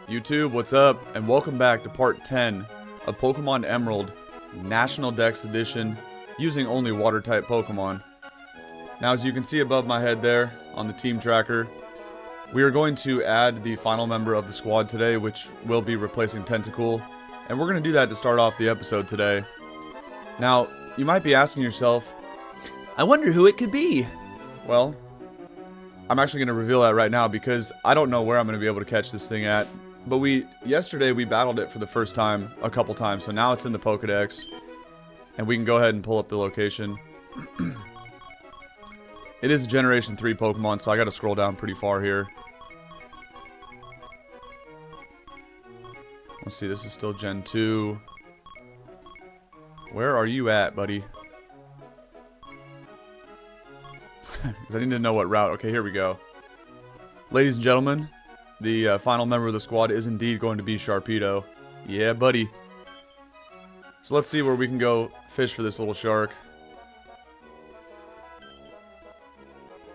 YouTube, what's up? And welcome back to part 10 of Pokemon Emerald National Dex Edition using only water-type Pokemon. Now, as you can see above my head there on the team tracker, we are going to add the final member of the squad today, which will be replacing Tentacool. And we're going to do that to start off the episode today. Now, you might be asking yourself, I wonder who it could be. Well, I'm actually going to reveal that right now because I don't know where I'm going to be able to catch this thing at. But yesterday we battled it for the first time a couple times, so now it's in the Pokedex. And we can go ahead and pull up the location. It is a Generation 3 Pokemon, so I gotta scroll down pretty far here. Let's see, this is still Gen 2. Where are you at, buddy? Because I need to know what route. Okay, here we go. Ladies and gentlemen, the final member of the squad is indeed going to be Sharpedo. Yeah, buddy. So let's see where we can go fish for this little shark.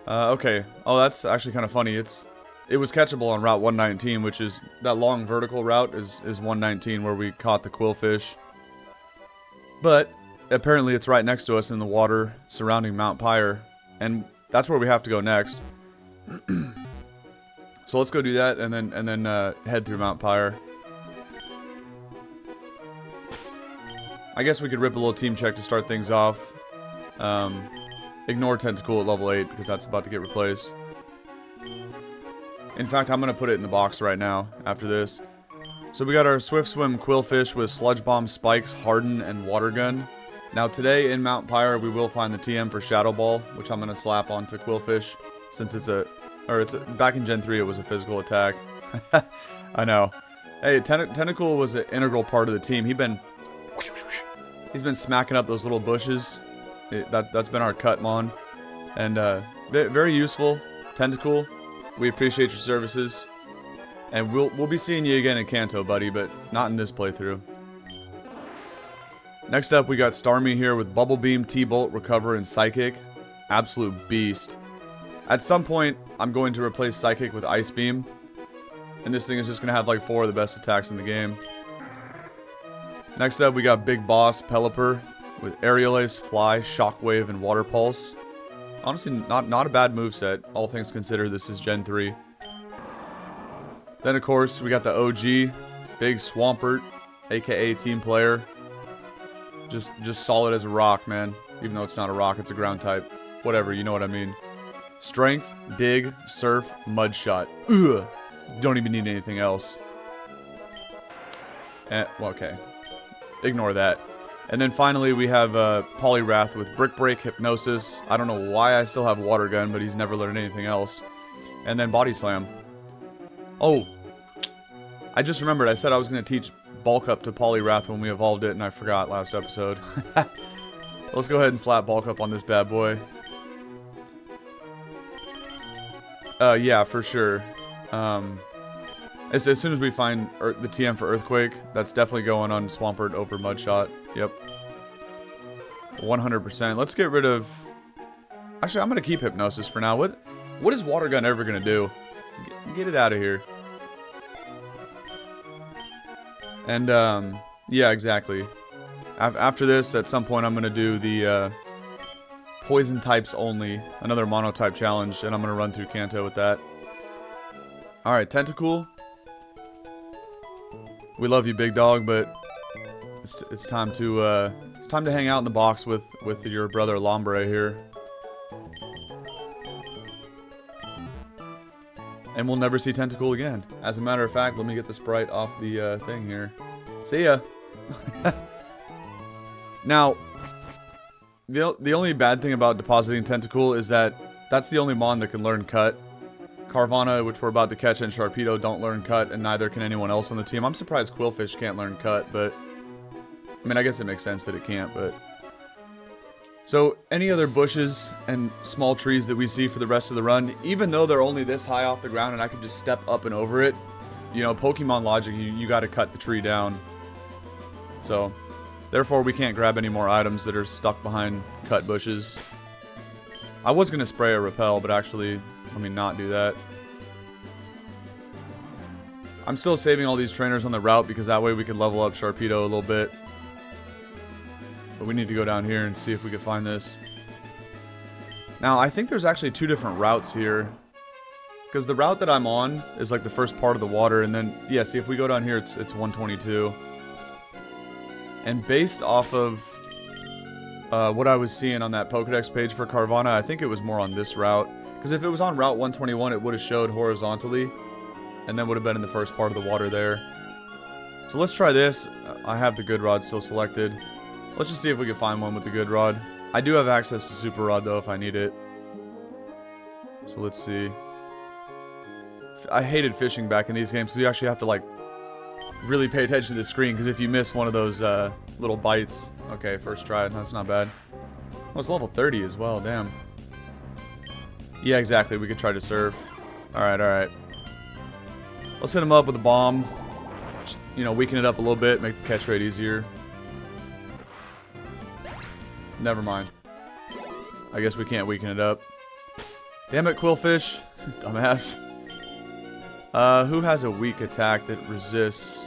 Okay. Oh, that's actually kind of funny. It was catchable on Route 119, which is that long vertical route is 119 where we caught the quillfish. But apparently it's right next to us in the water surrounding Mount Pyre, and that's where we have to go next. So let's go do that and then head through Mount Pyre. I guess we could rip a little team check to start things off. Ignore Tentacool at level 8 because that's about to get replaced. In fact, I'm going to put it in the box right now after this. So we got our Swift Swim Quillfish with Sludge Bomb, Spikes, Harden, and Water Gun. Now today in Mount Pyre we will find the TM for Shadow Ball, which I'm going to slap onto Quillfish since back in Gen 3 it was a physical attack. I know. Hey, Tentacool was an integral part of the team. He's been smacking up those little bushes. That's been our Cutmon. And very useful. Tentacool, we appreciate your services. And we'll be seeing you again in Kanto, buddy, but not in this playthrough. Next up, we got Starmie here with Bubble Beam, T-Bolt, Recover, and Psychic. Absolute beast. At some point, I'm going to replace Psychic with Ice Beam. And this thing is just going to have like 4 of the best attacks in the game. Next up, we got Big Boss, Pelipper, with Aerial Ace, Fly, Shockwave, and Water Pulse. Honestly, not a bad moveset, all things considered. This is Gen 3. Then, of course, we got the OG, Big Swampert, aka Team Player. Just solid as a rock, man. Even though it's not a rock, it's a ground type. Whatever, you know what I mean. Strength, Dig, Surf, Mud Shot. Ugh. Don't even need anything else. Well, okay. Ignore that. And then finally we have Poliwrath with Brick Break, Hypnosis. I don't know why I still have Water Gun, but he's never learned anything else. And then Body Slam. Oh, I just remembered. I said I was going to teach Bulk Up to Poliwrath when we evolved it, and I forgot last episode. Let's go ahead and slap Bulk Up on this bad boy. Yeah, for sure. As soon as we find the TM for Earthquake, that's definitely going on Swampert over Mudshot. Yep. 100%. Let's get rid of... Actually, I'm going to keep Hypnosis for now. What is Water Gun ever going to do? Get it out of here. And, yeah, exactly. After this, at some point, I'm going to do the Poison types only. Another Mono-type challenge, and I'm going to run through Kanto with that. Alright, Tentacool. We love you, big dog, but it's time to hang out in the box with your brother Lombre here. And we'll never see Tentacool again. As a matter of fact, let me get the sprite off the thing here. See ya. Now, the only bad thing about depositing Tentacool is that that's the only mon that can learn Cut. Carvana, which we're about to catch, and Sharpedo don't learn Cut, and neither can anyone else on the team. I'm surprised Quillfish can't learn Cut, but... I mean, I guess it makes sense that it can't, but... So, any other bushes and small trees that we see for the rest of the run, even though they're only this high off the ground and I could just step up and over it, you know, Pokemon logic, you gotta cut the tree down. So, therefore we can't grab any more items that are stuck behind cut bushes. I was gonna spray a repel, but actually... Let me not do that. I'm still saving all these trainers on the route because that way we can level up Sharpedo a little bit. But we need to go down here and see if we can find this. Now, I think there's actually 2 different routes here. Because the route that I'm on is like the first part of the water, and then, yeah, see if we go down here, it's 122. And based off of what I was seeing on that Pokedex page for Carvana, I think it was more on this route. Because if it was on Route 121, it would have showed horizontally, and then would have been in the first part of the water there. So let's try this. I have the good rod still selected. Let's just see if we can find one with the good rod. I do have access to Super Rod though if I need it. So let's see. I hated fishing back in these games, so you actually have to like really pay attention to the screen, because if you miss one of those little bites. Okay, first try. That's not bad. Oh, it's level 30 as well, damn. Yeah, exactly, we could try to surf. Alright, alright. Let's hit him up with a bomb. You know, weaken it up a little bit, make the catch rate easier. Never mind. I guess we can't weaken it up. Damn it, Quillfish. Dumbass. Who has a weak attack that resists?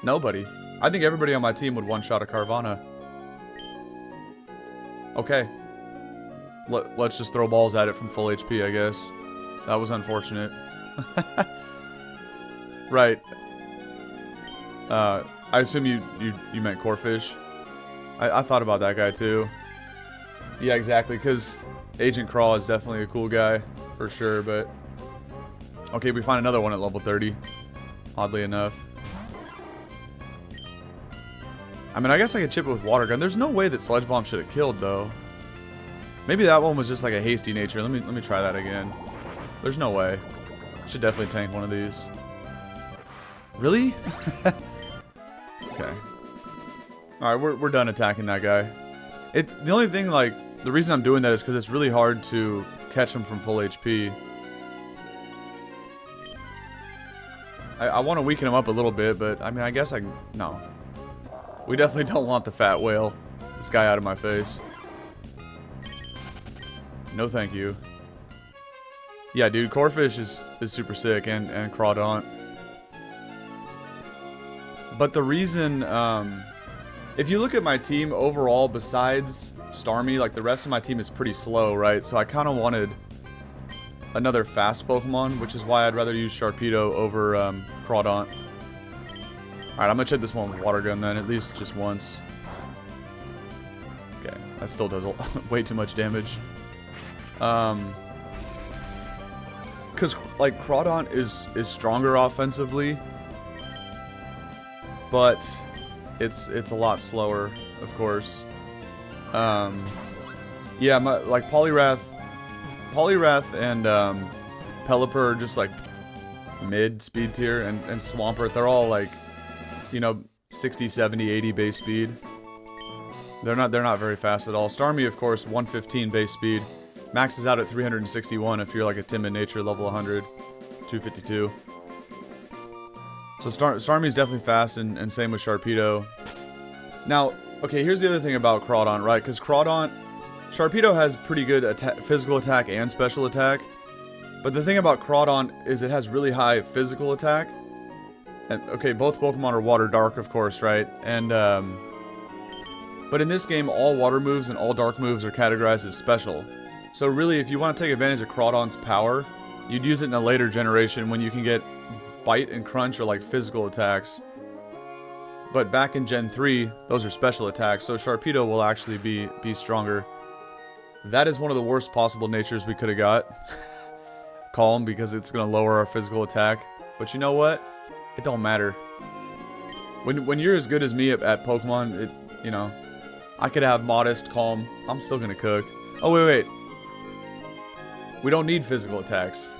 Nobody. I think everybody on my team would one-shot a Carvana. Okay. Let's just throw balls at it from full HP, I guess. That was unfortunate. Right. I assume you meant Corphish. I thought about that guy too. Yeah, exactly, because Agent Craw is definitely a cool guy, for sure, but... Okay, we find another one at level 30, oddly enough. I mean, I guess I could chip it with Water Gun. There's no way that Sludge Bomb should have killed, though. Maybe that one was just like a hasty nature. Let me try that again. There's no way. Should definitely tank one of these. Really? Okay. Alright, we're done attacking that guy. It's the only thing, like, the reason I'm doing that is because it's really hard to catch him from full HP. I want to weaken him up a little bit, but I mean, I guess no. We definitely don't want the fat whale. This guy out of my face. No thank you. Yeah, dude, Corphish is super sick, and Crawdaunt. But the reason, if you look at my team overall, besides Starmie, like the rest of my team is pretty slow, right? So I kind of wanted another fast Pokemon, which is why I'd rather use Sharpedo over Crawdaunt. Alright, I'm gonna check this one with Water Gun then, at least just once. Okay, that still does way too much damage. Because, like, Crawdaunt is stronger offensively, but it's a lot slower, of course. Yeah, like Poliwrath and Pelipper are just like mid speed tier, and Swampert, they're all like, you know, 60, 70, 80 base speed. They're not very fast at all. Starmie, of course, 115 base speed. Maxes out at 361 if you're like a timid nature, level 100, 252. So Starmie's definitely fast, and same with Sharpedo. Now, okay, here's the other thing about Crawdaunt, right? Because Sharpedo has pretty good physical attack and special attack. But the thing about Crawdaunt is it has really high physical attack. And, okay, both Pokemon are water dark, of course, right? And, but in this game, all water moves and all dark moves are categorized as special. So really, if you want to take advantage of Crawdaunt's power, you'd use it in a later generation when you can get Bite and Crunch or like physical attacks. But back in Gen 3, those are special attacks, so Sharpedo will actually be stronger. That is one of the worst possible natures we could have got. Calm, because it's going to lower our physical attack. But you know what? It don't matter. When you're as good as me at Pokemon, you know, I could have Modest, Calm. I'm still going to cook. Oh, wait. We don't need physical attacks.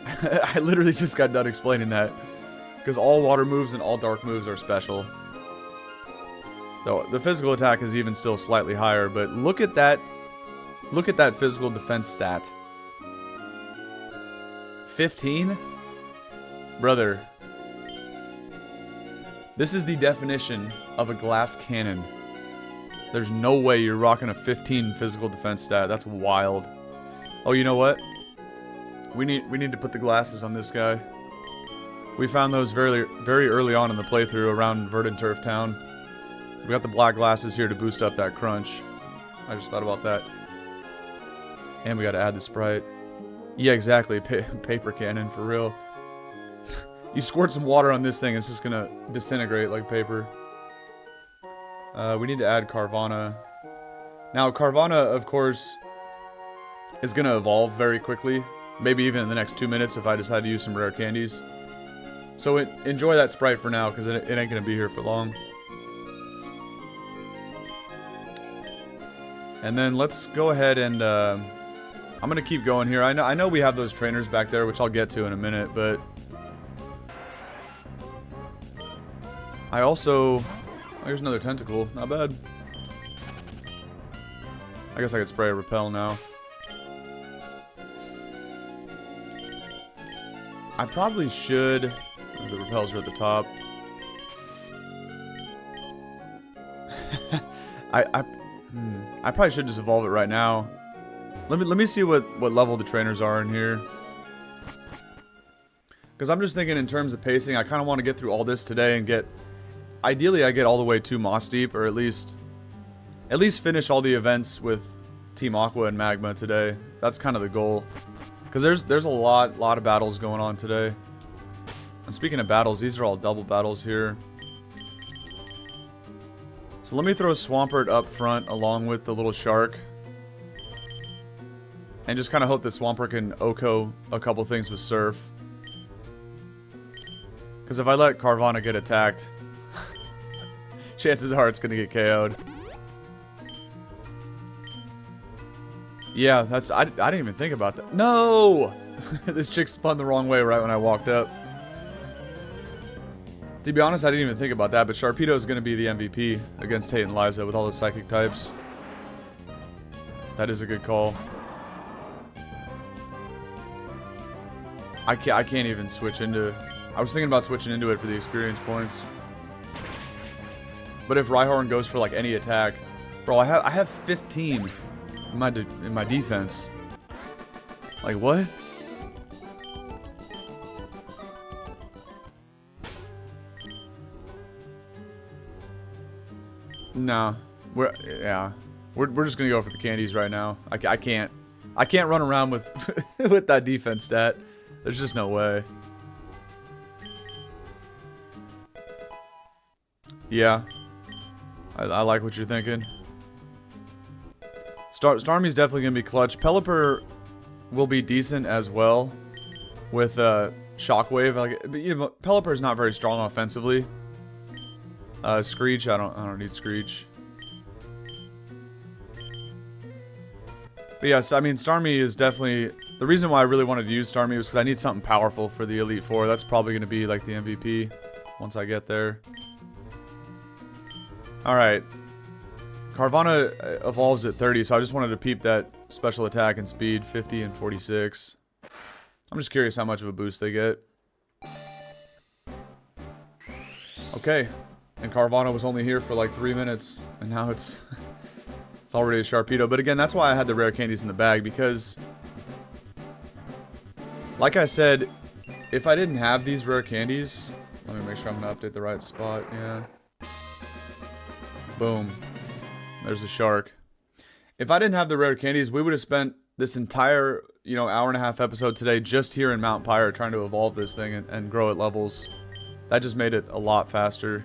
I literally just got done explaining that. Because all water moves and all dark moves are special. Though the physical attack is even still slightly higher, but look at that. Look at that physical defense stat. 15? Brother. This is the definition of a glass cannon. There's no way you're rocking a 15 physical defense stat. That's wild. Oh, you know what? We need to put the glasses on this guy. We found those very, very early on in the playthrough around Verdant Turf Town. We got the black glasses here to boost up that crunch. I just thought about that. And we got to add the Sprite. Yeah, exactly. Paper cannon, for real. You squirt some water on this thing, it's just gonna disintegrate like paper. We need to add Carvana. Now, Carvana, of course, is gonna evolve very quickly. Maybe even in the next 2 minutes if I decide to use some rare candies. So enjoy that Sprite for now, because it ain't gonna be here for long. And then let's go ahead and I'm gonna keep going here. I know we have those trainers back there, which I'll get to in a minute, but I also... Here's another tentacle. Not bad. I guess I could spray a repel now. I probably should... The repels are at the top. I probably should just evolve it right now. Let me see what level the trainers are in here. Because I'm just thinking in terms of pacing, I kind of want to get through all this today and get... Ideally, I get all the way to Moss Deep, or at least finish all the events with Team Aqua and Magma today. That's kind of the goal. Because there's a lot of battles going on today. And speaking of battles, these are all double battles here. So let me throw Swampert up front along with the little shark. And just kind of hope that Swampert can Oko a couple things with Surf. Because if I let Carvana get attacked, chances are it's going to get KO'd. Yeah, that's... I didn't even think about that. No! This chick spun the wrong way right when I walked up. To be honest, I didn't even think about that, but Sharpedo is going to be the MVP against Tate and Liza with all the psychic types. That is a good call. I can't even switch into... I was thinking about switching into it for the experience points. But if Rhyhorn goes for like any attack... Bro, I have 15 in my defense. Like, what? No. We're just gonna go for the candies right now. I can't run around with with that defense stat. There's just no way. Yeah. I like what you're thinking. Starmie's definitely going to be clutch. Pelipper will be decent as well with Shockwave. But you know, Pelipper's not very strong offensively. Screech, I don't need Screech. But yes, I mean Starmie is definitely the reason why I really wanted to use Starmie was because I need something powerful for the Elite Four. That's probably going to be like the MVP once I get there. Alright. Carvana evolves at 30, so I just wanted to peep that special attack and speed, 50 and 46. I'm just curious how much of a boost they get. Okay. And Carvana was only here for like 3 minutes, and now it's already a Sharpedo. But again, that's why I had the rare candies in the bag, because like I said, if I didn't have these rare candies, let me make sure I'm gonna update the right spot, yeah. Boom. There's the shark. If I didn't have the rare candies, we would have spent this entire, you know, hour and a half episode today just here in Mount Pyre trying to evolve this thing and grow it levels. That just made it a lot faster.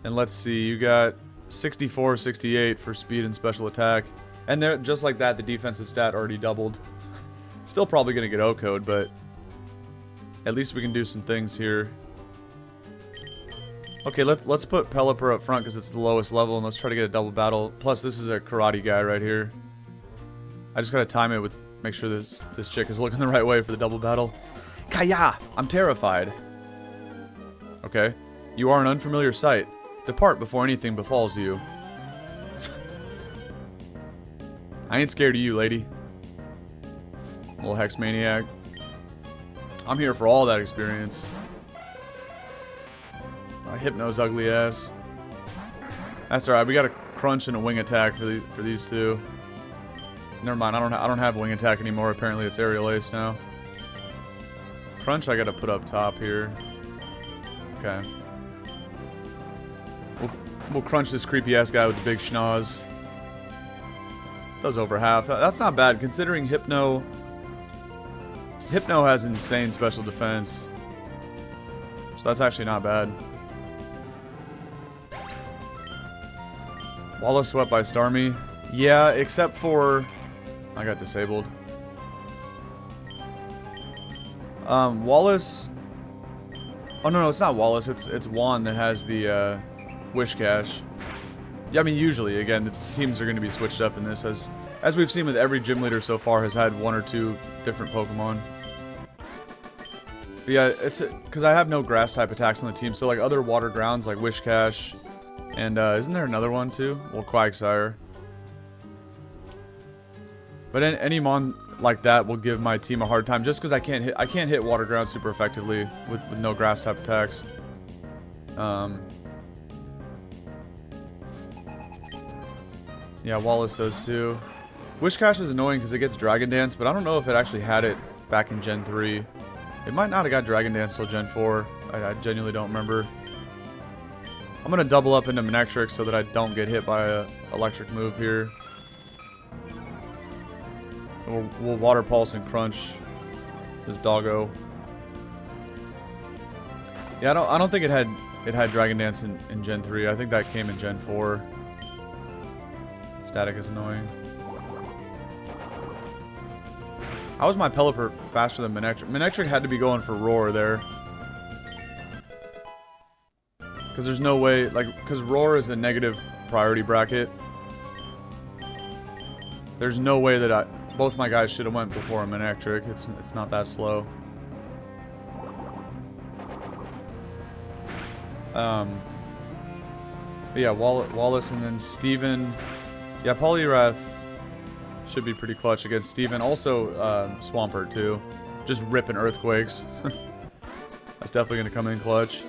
And let's see, you got 64, 68 for speed and special attack. And there, just like that, the defensive stat already doubled. Still probably going to get O-code, but at least we can do some things here. Okay, let's put Pelipper up front because it's the lowest level, and let's try to get a double battle. Plus, this is a karate guy right here. I just gotta time it with, make sure this chick is looking the right way for the double battle. Kaya! I'm terrified. Okay. You are an unfamiliar sight. Depart before anything befalls you. I ain't scared of you, lady. Little Hex Maniac. I'm here for all that experience. Hypno's ugly ass. That's alright. We got a crunch and a wing attack for these two. Never mind. I don't have wing attack anymore. Apparently it's aerial ace now. Crunch I gotta put up top here. Okay. We'll crunch this creepy ass guy with the big schnoz. Does over half. That's not bad considering Hypno has insane special defense. So that's actually not bad. Wallace swept by Starmie. Yeah, except for I got disabled. Wallace. Oh no, it's not Wallace. It's Juan that has the Wish Cache. Yeah, I mean usually again the teams are going to be switched up in this as we've seen with every gym leader so far has had one or two different Pokemon. But yeah, it's because I have no grass type attacks on the team, so like other water grounds like Wish Cache, and isn't there another one too? Well, Quagsire. But any mon like that will give my team a hard time just because I can't hit water ground super effectively with no grass type attacks. Yeah, Wallace does too. Wish Cache is annoying because it gets Dragon Dance, but I don't know if it actually had it back in Gen 3. It might not have got Dragon Dance till Gen 4. I genuinely don't remember. I'm going to double up into Manectric so that I don't get hit by a electric move here. So we'll Water Pulse and Crunch this doggo. Yeah, I don't think it had Dragon Dance in Gen 3. I think that came in Gen 4. Static is annoying. How was my Pelipper faster than Manectric? Manectric had to be going for Roar there. Because there's no way, like, because Roar is a negative priority bracket. There's no way that both my guys should have went before a Manectric. It's not that slow. But yeah, Wallace and then Steven. Yeah, Poliwrath should be pretty clutch against Steven. Also, Swampert too. Just ripping Earthquakes. That's definitely going to come in clutch.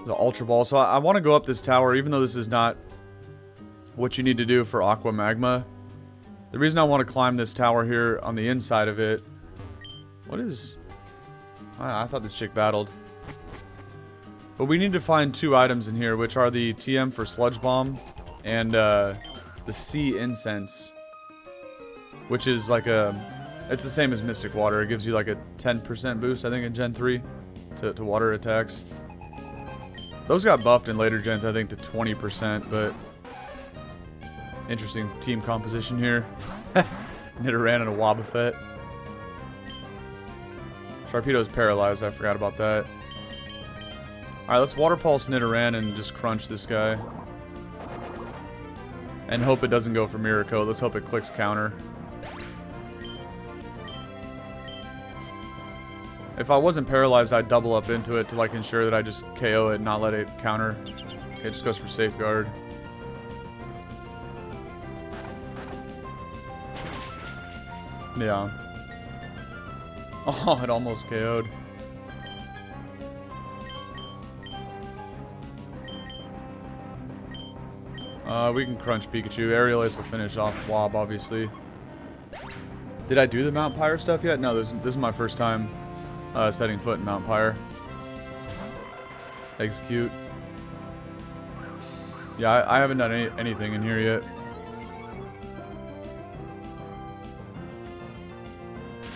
The Ultra Ball. So I want to go up this tower, even though this is not what you need to do for Aqua Magma. The reason I want to climb this tower here on the inside of it. What is... I thought this chick battled. But we need to find two items in here, which are the TM for Sludge Bomb and the Sea Incense. Which is like a... It's the same as Mystic Water. It gives you like a 10% boost, I think, in Gen 3 to water attacks. Those got buffed in later gens, I think, to 20%, but... Interesting team composition here. Nidoran and a Wobbuffet. Sharpedo's paralyzed, I forgot about that. Alright, let's Water Pulse Nidoran and just crunch this guy. And hope it doesn't go for Miracle. Let's hope it clicks counter. If I wasn't paralyzed, I'd double up into it to like ensure that I just KO it and not let it counter. Okay, it just goes for Safeguard. Yeah. Oh, it almost KO'd. We can crunch Pikachu. Aerial Ace will finish off Wob, obviously. Did I do the Mount Pyre stuff yet? No, this is my first time setting foot in Mount Pyre. Execute. Yeah, I haven't done anything in here yet.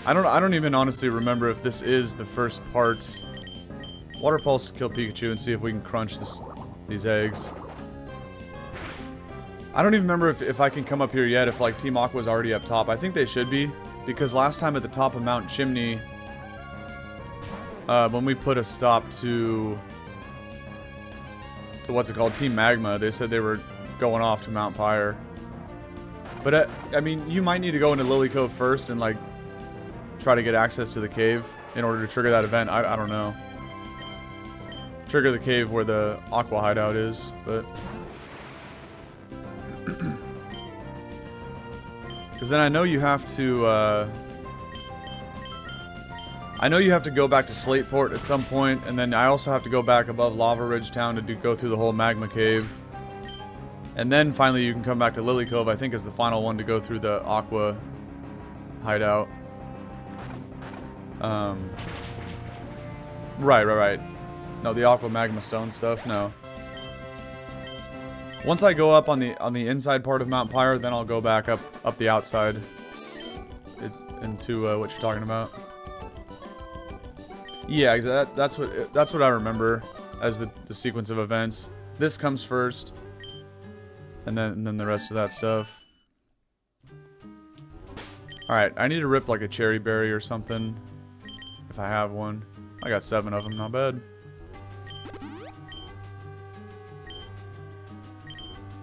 I don't even honestly remember if this is the first part. Water Pulse to kill Pikachu and see if we can crunch these eggs. I don't even remember if I can come up here yet, if like Team Aqua's already up top. I think they should be, because last time at the top of Mount Chimney, when we put a stop to what's it called, Team Magma, they said they were going off to Mount Pyre. But I mean, you might need to go into Lily Cove first and like try to get access to the cave in order to trigger that event. I don't know. Trigger the cave where the Aqua hideout is, but... Because then I know you have to, I know you have to go back to Slateport at some point, and then I also have to go back above Lava Ridge Town to go through the whole Magma Cave. And then finally you can come back to Lily Cove, I think is the final one to go through the Aqua hideout. Right. No, the Aqua Magma Stone stuff, no. Once I go up on the inside part of Mount Pyre, then I'll go back up the outside into what you're talking about. Yeah, that's what I remember as the sequence of events. This comes first, and then the rest of that stuff. All right, I need to rip like a cherry berry or something if I have one. I got 7 of them, not bad.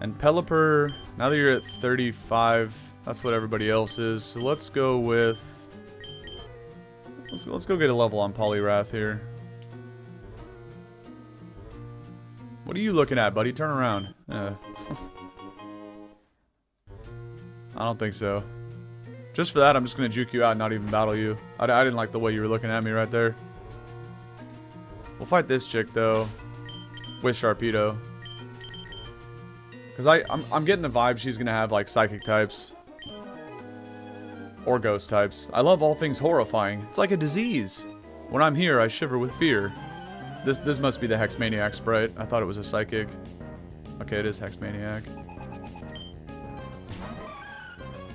And Pelipper, now that you're at 35, that's what everybody else is. So let's go with... Let's go get a level on Poliwrath here. What are you looking at, buddy? Turn around. I don't think so. Just for that, I'm just going to juke you out and not even battle you. I didn't like the way you were looking at me right there. We'll fight this chick, though, with Sharpedo. Because I'm getting the vibe she's going to have, like, psychic types. Or ghost types. I love all things horrifying. It's like a disease. When I'm here, I shiver with fear. This must be the Hexmaniac sprite. I thought it was a psychic. Okay, it is Hexmaniac.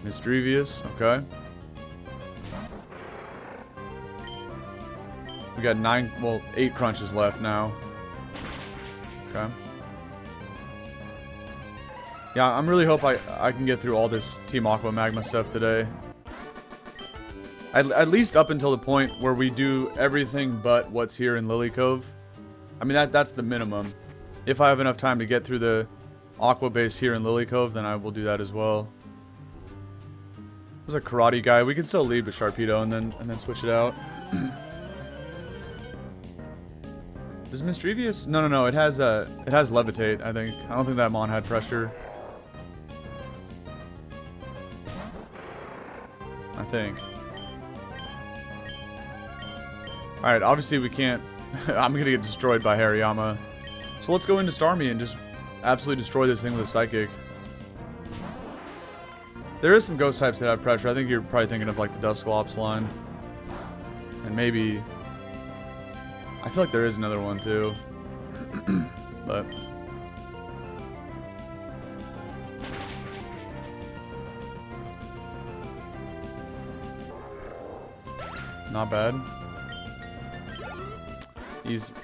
Misdrevious, okay. We got 8 crunches left now. Okay. Yeah, I'm really hope I can get through all this Team Aqua Magma stuff today. At least up until the point where we do everything but what's here in Lily Cove. I mean, that's the minimum. If I have enough time to get through the Aqua base here in Lily Cove, then I will do that as well. There's a karate guy. We can still leave with Sharpedo and then switch it out. Does Misdrevious? No. It has Levitate, I think. I don't think that Mon had pressure. I think. Alright, obviously we can't... I'm gonna get destroyed by Hariyama. So let's go into Starmie and just absolutely destroy this thing with a Psychic. There is some ghost types that have pressure. I think you're probably thinking of like the Dusclops line. And maybe... I feel like there is another one too. But... not bad.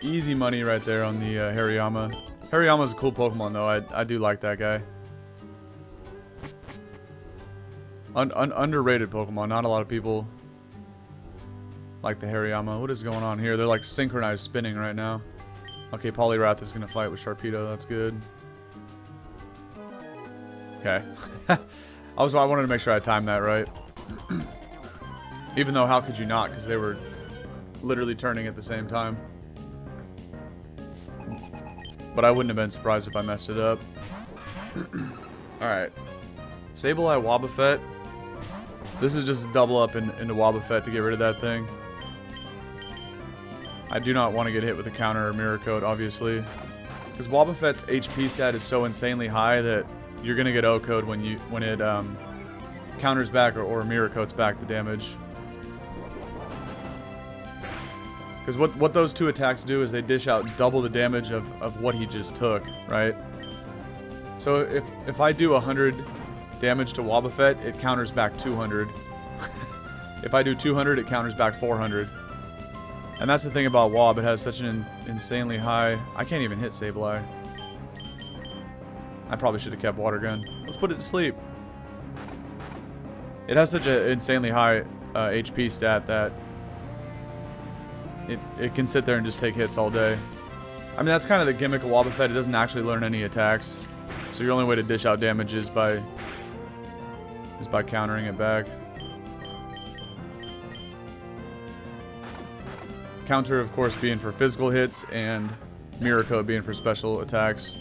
Easy money right there on the Hariyama. Hariyama's a cool Pokemon though. I do like that guy. Underrated Pokemon. Not a lot of people like the Hariyama. What is going on here? They're like synchronized spinning right now. Okay, Poliwrath is going to fight with Sharpedo. That's good. Okay. I wanted to make sure I timed that right. Even though, how could you not? Because they were literally turning at the same time. But I wouldn't have been surprised if I messed it up. Alright. Sableye Wobbuffet. This is just a double up into Wobbuffet to get rid of that thing. I do not want to get hit with a counter or mirror coat, obviously. Because Wobbuffet's HP stat is so insanely high that you're going to get O-code when it counters back or mirror coats back the damage. Because what those two attacks do is they dish out double the damage of what he just took, right? So if I do 100 damage to Wobbuffet, it counters back 200. If I do 200, it counters back 400. And that's the thing about Wob, it has such an insanely high... I can't even hit Sableye. I probably should have kept Water Gun. Let's put it to sleep. It has such an insanely high HP stat that it can sit there and just take hits all day. I mean, that's kind of the gimmick of Wobbuffet. It doesn't actually learn any attacks. So your only way to dish out damage is by countering it back. Counter, of course, being for physical hits, and Mirror Coat being for special attacks.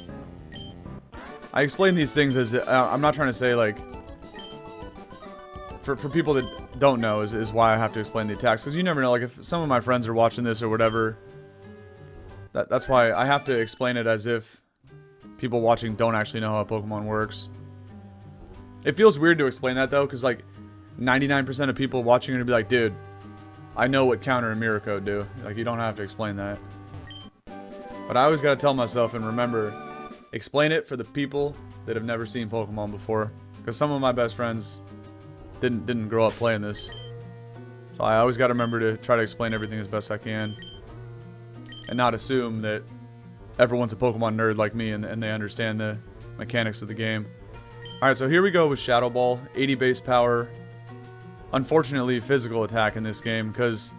I explain these things as... I'm not trying to say, like... For people that don't know is why I have to explain the attacks. Because you never know, like, if some of my friends are watching this or whatever... That's why I have to explain it as if people watching don't actually know how Pokemon works. It feels weird to explain that though, because like 99% of people watching are gonna be like, dude, I know what counter and mirror code do. Like, you don't have to explain that. But I always gotta tell myself and remember, explain it for the people that have never seen Pokemon before. Because some of my best friends didn't grow up playing this. So I always gotta remember to try to explain everything as best I can. And not assume that everyone's a Pokemon nerd like me and they understand the mechanics of the game. Alright, so here we go with Shadow Ball. 80 base power. Unfortunately, physical attack in this game, because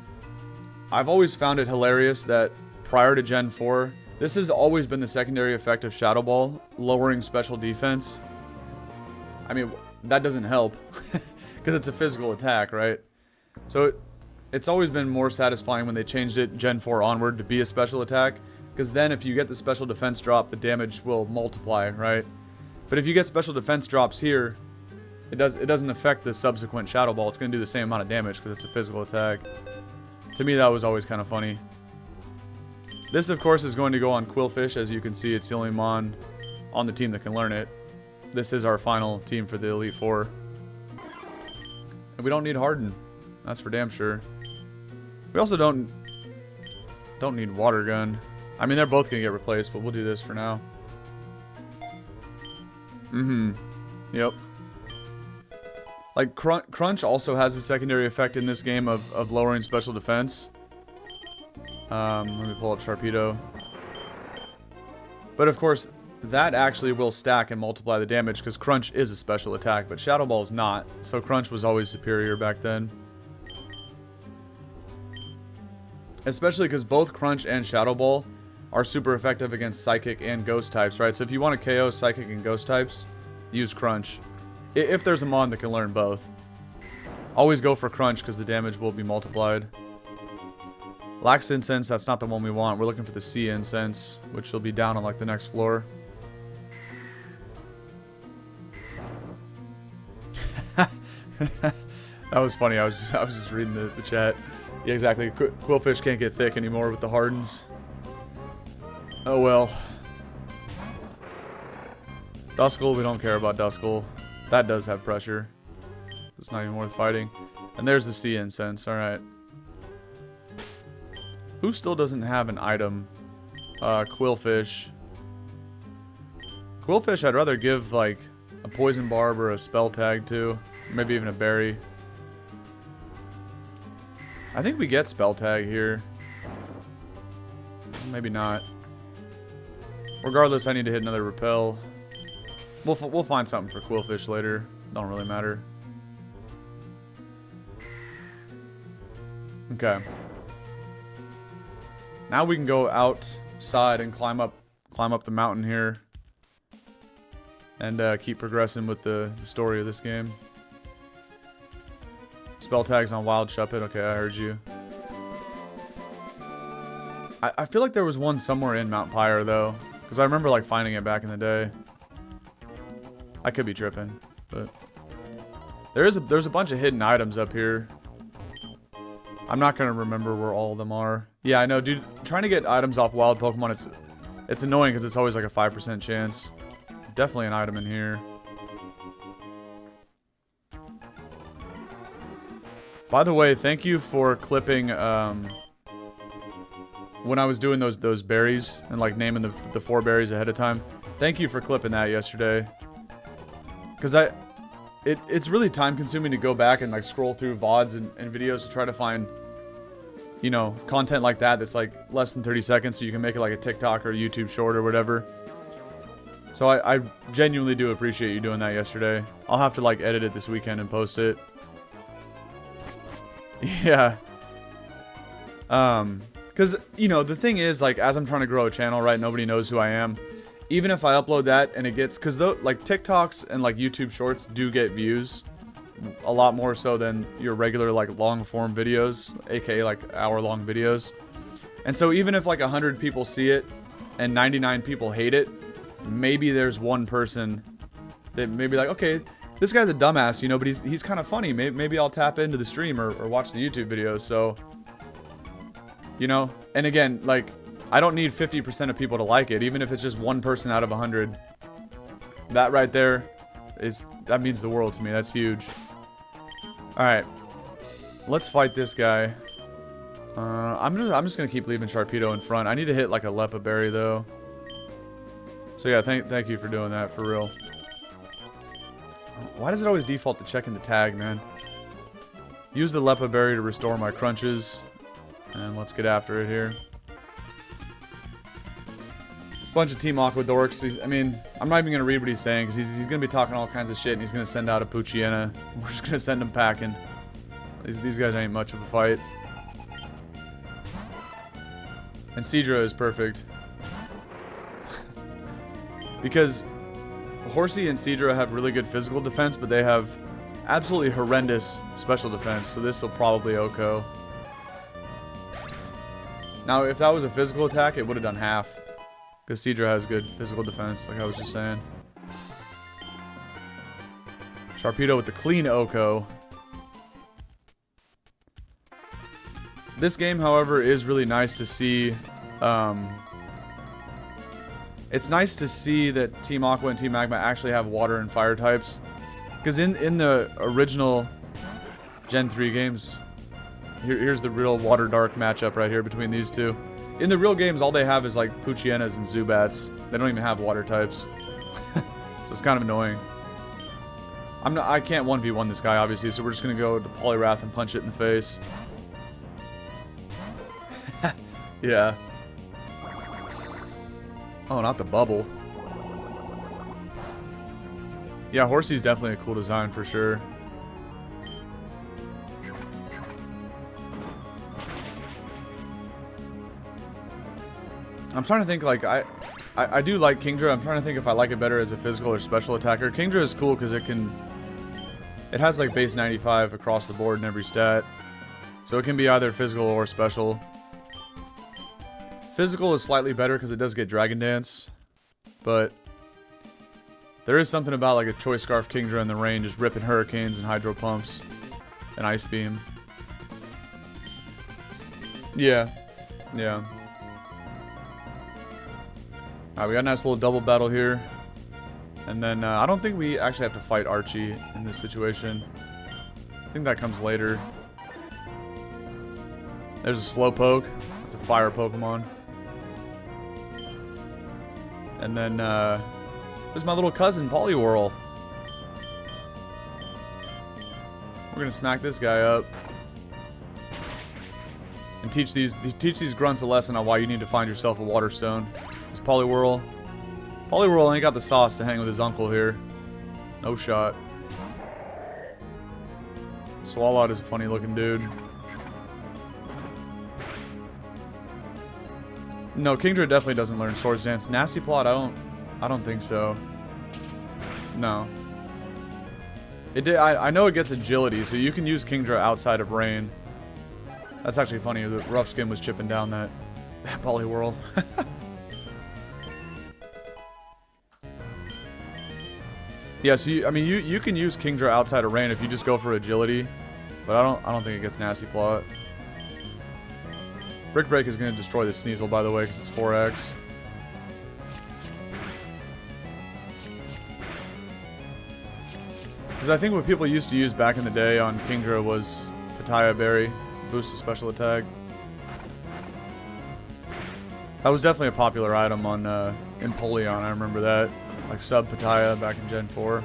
I've always found it hilarious that prior to Gen 4, this has always been the secondary effect of Shadow Ball, lowering special defense. I mean, that doesn't help, because it's a physical attack, right? So it's always been more satisfying when they changed it Gen 4 onward to be a special attack, because then if you get the special defense drop, the damage will multiply, right? But if you get special defense drops here, it doesn't affect the subsequent Shadow Ball. It's going to do the same amount of damage because it's a physical attack. To me, that was always kind of funny. This, of course, is going to go on Quillfish. As you can see, it's the only Mon on the team that can learn it. This is our final team for the Elite Four. And we don't need Harden. That's for damn sure. We also don't need Water Gun. I mean, they're both going to get replaced, but we'll do this for now. Yep. Like, Crunch also has a secondary effect in this game of lowering special defense. Let me pull up Sharpedo. But of course, that actually will stack and multiply the damage because Crunch is a special attack, but Shadow Ball is not. So Crunch was always superior back then. Especially because both Crunch and Shadow Ball are super effective against Psychic and Ghost types, right? So if you want to KO Psychic and Ghost types, use Crunch. If there's a Mon that can learn both. Always go for Crunch because the damage will be multiplied. Lax Incense, that's not the one we want. We're looking for the Sea Incense, which will be down on like the next floor. That was funny. I was just reading the chat. Yeah, exactly. Quillfish can't get thick anymore with the Hardens. Oh well. Duskull, we don't care about Duskull. That does have pressure. It's not even worth fighting. And there's the Sea Incense. Alright. Who still doesn't have an item? Quillfish. Quillfish, I'd rather give, like, a Poison Barb or a Spell Tag to. Maybe even a Berry. I think we get Spell Tag here. Maybe not. Regardless, I need to hit another Repel. We'll find something for Quillfish later. Don't really matter. Okay. Now we can go outside and climb up the mountain here. And keep progressing with the story of this game. Spell tags on Wild Shuppet. Okay, I heard you. I feel like there was one somewhere in Mount Pyre though. Because I remember like finding it back in the day. I could be tripping, but there's a bunch of hidden items up here. I'm not gonna remember where all of them are. Yeah, I know, dude. Trying to get items off wild Pokemon, it's annoying because it's always like a 5% chance. Definitely an item in here. By the way, thank you for clipping when I was doing those berries and like naming the 4 berries ahead of time. Thank you for clipping that yesterday. Because it's really time consuming to go back and like scroll through VODs and videos to try to find, you know, content like that that's like less than 30 seconds so you can make it like a TikTok or YouTube short or whatever. So I genuinely do appreciate you doing that yesterday. I'll have to like edit it this weekend and post it. Yeah. Because, you know, the thing is, like, as I'm trying to grow a channel, right, nobody knows who I am. Even if I upload that and it gets, because like TikToks and like YouTube shorts do get views a lot more so than your regular like long form videos, aka like hour-long videos. And so even if like 100 people see it and 99 people hate it, maybe there's one person that may be like, okay, this guy's a dumbass, you know, but he's kind of funny. Maybe I'll tap into the stream or watch the YouTube videos. So, you know, and again, like, I don't need 50% of people to like it, even if it's just one person out of 100. That right there that means the world to me. That's huge. Alright. Let's fight this guy. I'm just gonna keep leaving Sharpedo in front. I need to hit like a Lepa Berry though. So yeah, thank you for doing that, for real. Why does it always default to checking the tag, man? Use the Lepa Berry to restore my crunches. And let's get after it here. Bunch of Team Aqua dorks. I mean, I'm not even going to read what he's saying, because he's going to be talking all kinds of shit, and he's going to send out a Poochyena. We're just going to send him packing. These guys ain't much of a fight. And Seadra is perfect. Because Horsey and Seadra have really good physical defense, but they have absolutely horrendous special defense, so this will probably OHKO. Now, if that was a physical attack, it would have done half. Because Seadra has good physical defense, like I was just saying. Sharpedo with the clean OHKO. This game, however, is really nice to see. It's nice to see that Team Aqua and Team Magma actually have water and fire types. Because in the original Gen 3 games, here's the real Water Dark matchup right here between these two. In the real games, all they have is like Poochyenas and Zubats. They don't even have water types. So it's kind of annoying. I can't 1v1 this guy, obviously, so we're just going to go to Poliwrath and punch it in the face. Yeah. Oh, not the bubble. Yeah, Horsey's definitely a cool design for sure. I'm trying to think, like, I do like Kingdra. I'm trying to think if I like it better as a physical or special attacker. Kingdra is cool because it has like base 95 across the board in every stat. So it can be either physical or special. Physical is slightly better because it does get Dragon Dance. But there is something about like a Choice Scarf Kingdra in the rain just ripping Hurricanes and Hydro Pumps and Ice Beam. Yeah. Yeah. Alright, we got a nice little double battle here. And then, I don't think we actually have to fight Archie in this situation. I think that comes later. There's a Slowpoke. That's a fire Pokemon. And then, there's my little cousin, Poliwhirl. We're gonna smack this guy up. And teach these grunts a lesson on why you need to find yourself a Water Stone. It's Poliwhirl. Poliwhirl ain't got the sauce to hang with his uncle here. No shot. Swallow is a funny looking dude. No, Kingdra definitely doesn't learn Swords Dance. Nasty Plot, I don't think so. No. I know it gets agility, so you can use Kingdra outside of rain. That's actually funny. The Rough Skin was chipping down that Poliwhirl. Yeah, so you can use Kingdra outside of rain if you just go for agility, but I don't think it gets Nasty Plot. Brick Break is going to destroy the Sneasel, by the way, because it's 4x. Because I think what people used to use back in the day on Kingdra was Pitaya Berry, boost the special attack. That was definitely a popular item on Empoleon, I remember that. Like sub Pitaya back in Gen 4.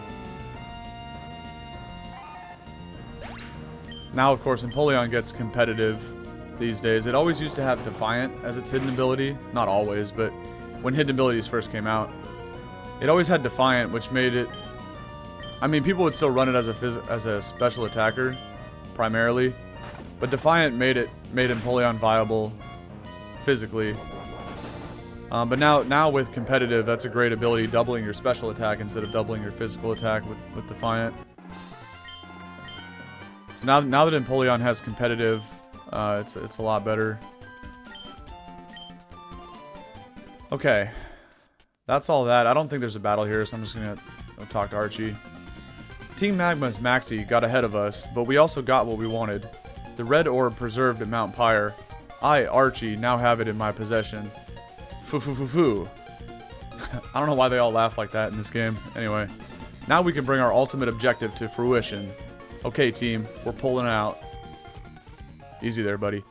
Now, of course, Empoleon gets competitive these days. It always used to have Defiant as its hidden ability. Not always, but when hidden abilities first came out, it always had Defiant, which made it... I mean, people would still run it as a special attacker, primarily. But Defiant made Empoleon viable physically. But now with competitive, that's a great ability, doubling your special attack instead of doubling your physical attack with Defiant. So now that Empoleon has competitive, it's a lot better. Okay, that's all that. I don't think there's a battle here, so I'm just gonna go talk to Archie. Team Magma's Maxie got ahead of us, but we also got what we wanted. The red orb preserved at Mount Pyre. I, Archie, now have it in my possession. Foo. I don't know why they all laugh like that in this game. Anyway, now we can bring our ultimate objective to fruition. Okay, team, we're pulling out. Easy there, buddy.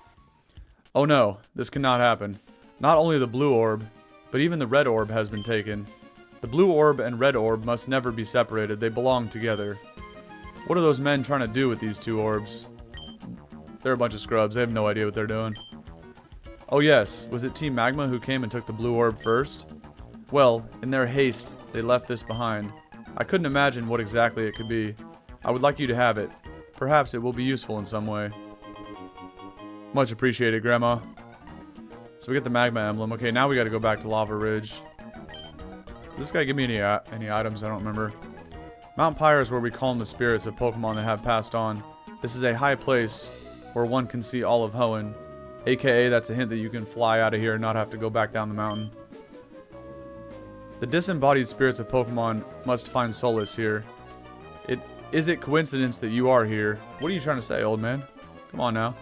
Oh no, this cannot happen. Not only the blue orb, but even the red orb has been taken. The blue orb and red orb must never be separated. They belong together. What are those men trying to do with these two orbs? They're a bunch of scrubs. They have no idea what they're doing. Oh yes, was it Team Magma who came and took the blue orb first? Well, in their haste, they left this behind. I couldn't imagine what exactly it could be. I would like you to have it. Perhaps it will be useful in some way. Much appreciated, Grandma. So we get the Magma emblem. Okay, now we gotta go back to Lava Ridge. Does this guy give me any items? I don't remember. Mount Pyre is where we calm the spirits of Pokemon that have passed on. This is a high place where one can see all of Hoenn. AKA, that's a hint that you can fly out of here and not have to go back down the mountain. The disembodied spirits of Pokemon must find solace here. Is it coincidence that you are here? What are you trying to say, old man? Come on now.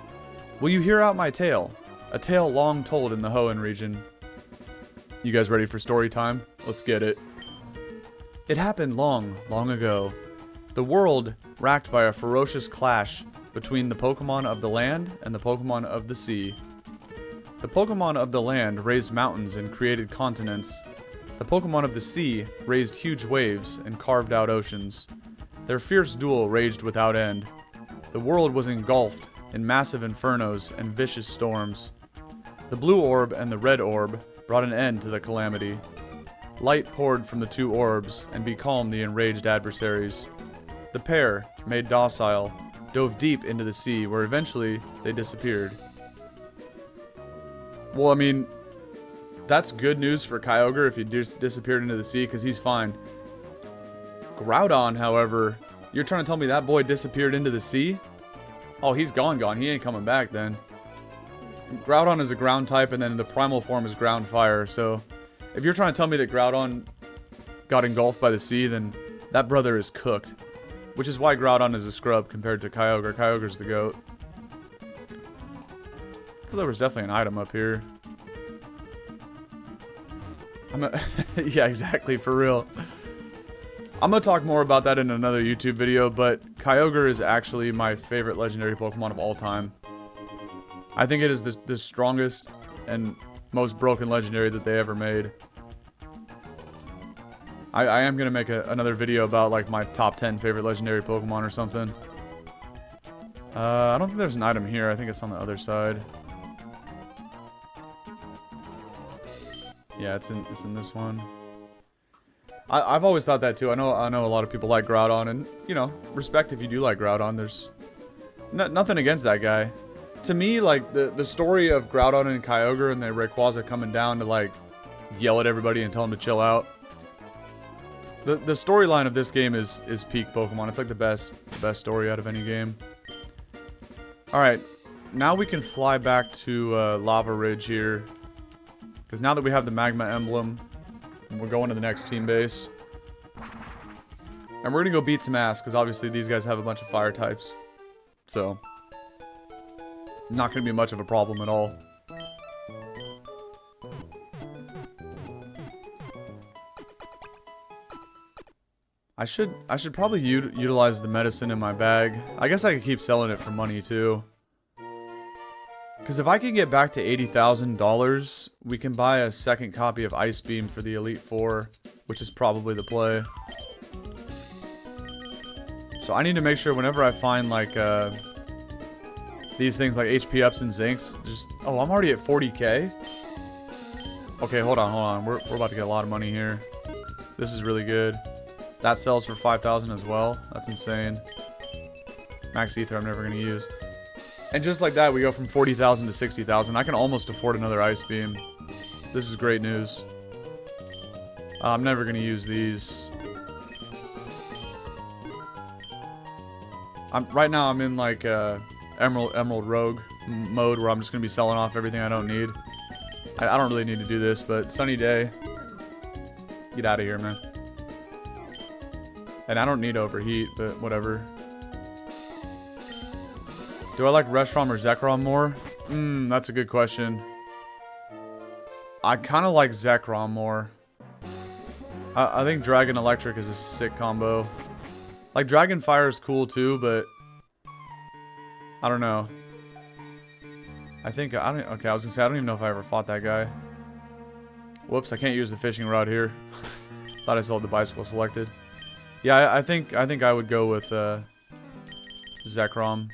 Will you hear out my tale? A tale long told in the Hoenn region. You guys ready for story time? Let's get it. It happened long, long ago. The world racked by a ferocious clash between the Pokemon of the land and the Pokemon of the sea. The Pokemon of the land raised mountains and created continents. The Pokemon of the sea raised huge waves and carved out oceans. Their fierce duel raged without end. The world was engulfed in massive infernos and vicious storms. The blue orb and the red orb brought an end to the calamity. Light poured from the two orbs and becalmed the enraged adversaries. The pair, made docile, dove deep into the sea where eventually they disappeared. Well, I mean, that's good news for Kyogre if he disappeared into the sea because he's fine. Groudon, however, you're trying to tell me that boy disappeared into the sea? Oh, he's gone. He ain't coming back then. Groudon is a ground type and then the primal form is ground fire, so if you're trying to tell me that Groudon got engulfed by the sea, then that brother is cooked. Which is why Groudon is a scrub compared to Kyogre. Kyogre's the GOAT. I thought there was definitely an item up here. Yeah, exactly, for real. I'm going to talk more about that in another YouTube video, but Kyogre is actually my favorite legendary Pokemon of all time. I think it is the strongest and most broken legendary that they ever made. I am going to make another video about like my top 10 favorite legendary Pokemon or something. I don't think there's an item here. I think it's on the other side. Yeah, it's in this one. I've always thought that too. I know a lot of people like Groudon, and you know, respect if you do like Groudon. There's nothing against that guy. To me, like the story of Groudon and Kyogre and the Rayquaza coming down to like yell at everybody and tell them to chill out. The storyline of this game is peak Pokemon. It's like the best story out of any game. All right, now we can fly back to Lava Ridge here, because now that we have the Magma emblem, we're going to the next team base, and we're gonna go beat some ass because obviously these guys have a bunch of fire types, so not gonna be much of a problem at all. I should probably utilize the medicine in my bag. I guess I could keep selling it for money too. Because if I can get back to $80,000, we can buy a second copy of Ice Beam for the Elite Four, which is probably the play. So I need to make sure whenever I find like these things like HP ups and zincs, just oh, I'm already at 40k. Okay, hold on. We're about to get a lot of money here. This is really good. That sells for 5,000 as well. That's insane. Max Ether I'm never gonna use. And just like that, we go from 40,000 to 60,000. I can almost afford another Ice Beam. This is great news. I'm never gonna use these. Right now I'm in like Emerald Rogue mode where I'm just gonna be selling off everything I don't need. I don't really need to do this, but sunny day. Get out of here, man. And I don't need to overheat, but whatever. Do I like Reshiram or Zekrom more? That's a good question. I kind of like Zekrom more. I think Dragon Electric is a sick combo. Like, Dragon Fire is cool too, but I don't know. Okay, I was gonna say, I don't even know if I ever fought that guy. Whoops, I can't use the fishing rod here. Thought I still had the bicycle selected. Yeah, I think I would go with Zekrom.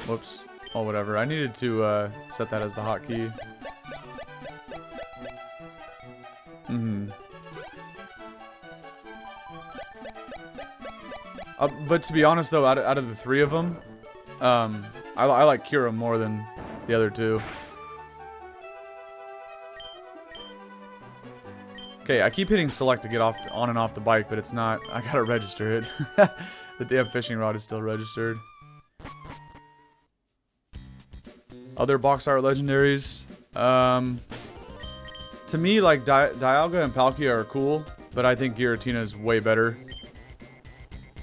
Whoops. Oh, whatever. I needed to set that as the hotkey. But to be honest, though, out of the three of them, I like Kira more than the other two. Okay, I keep hitting select to get on and off the bike, but it's not. I gotta register it. The damn fishing rod is still registered. Other box art legendaries. To me, like, Dialga and Palkia are cool, but I think Giratina is way better.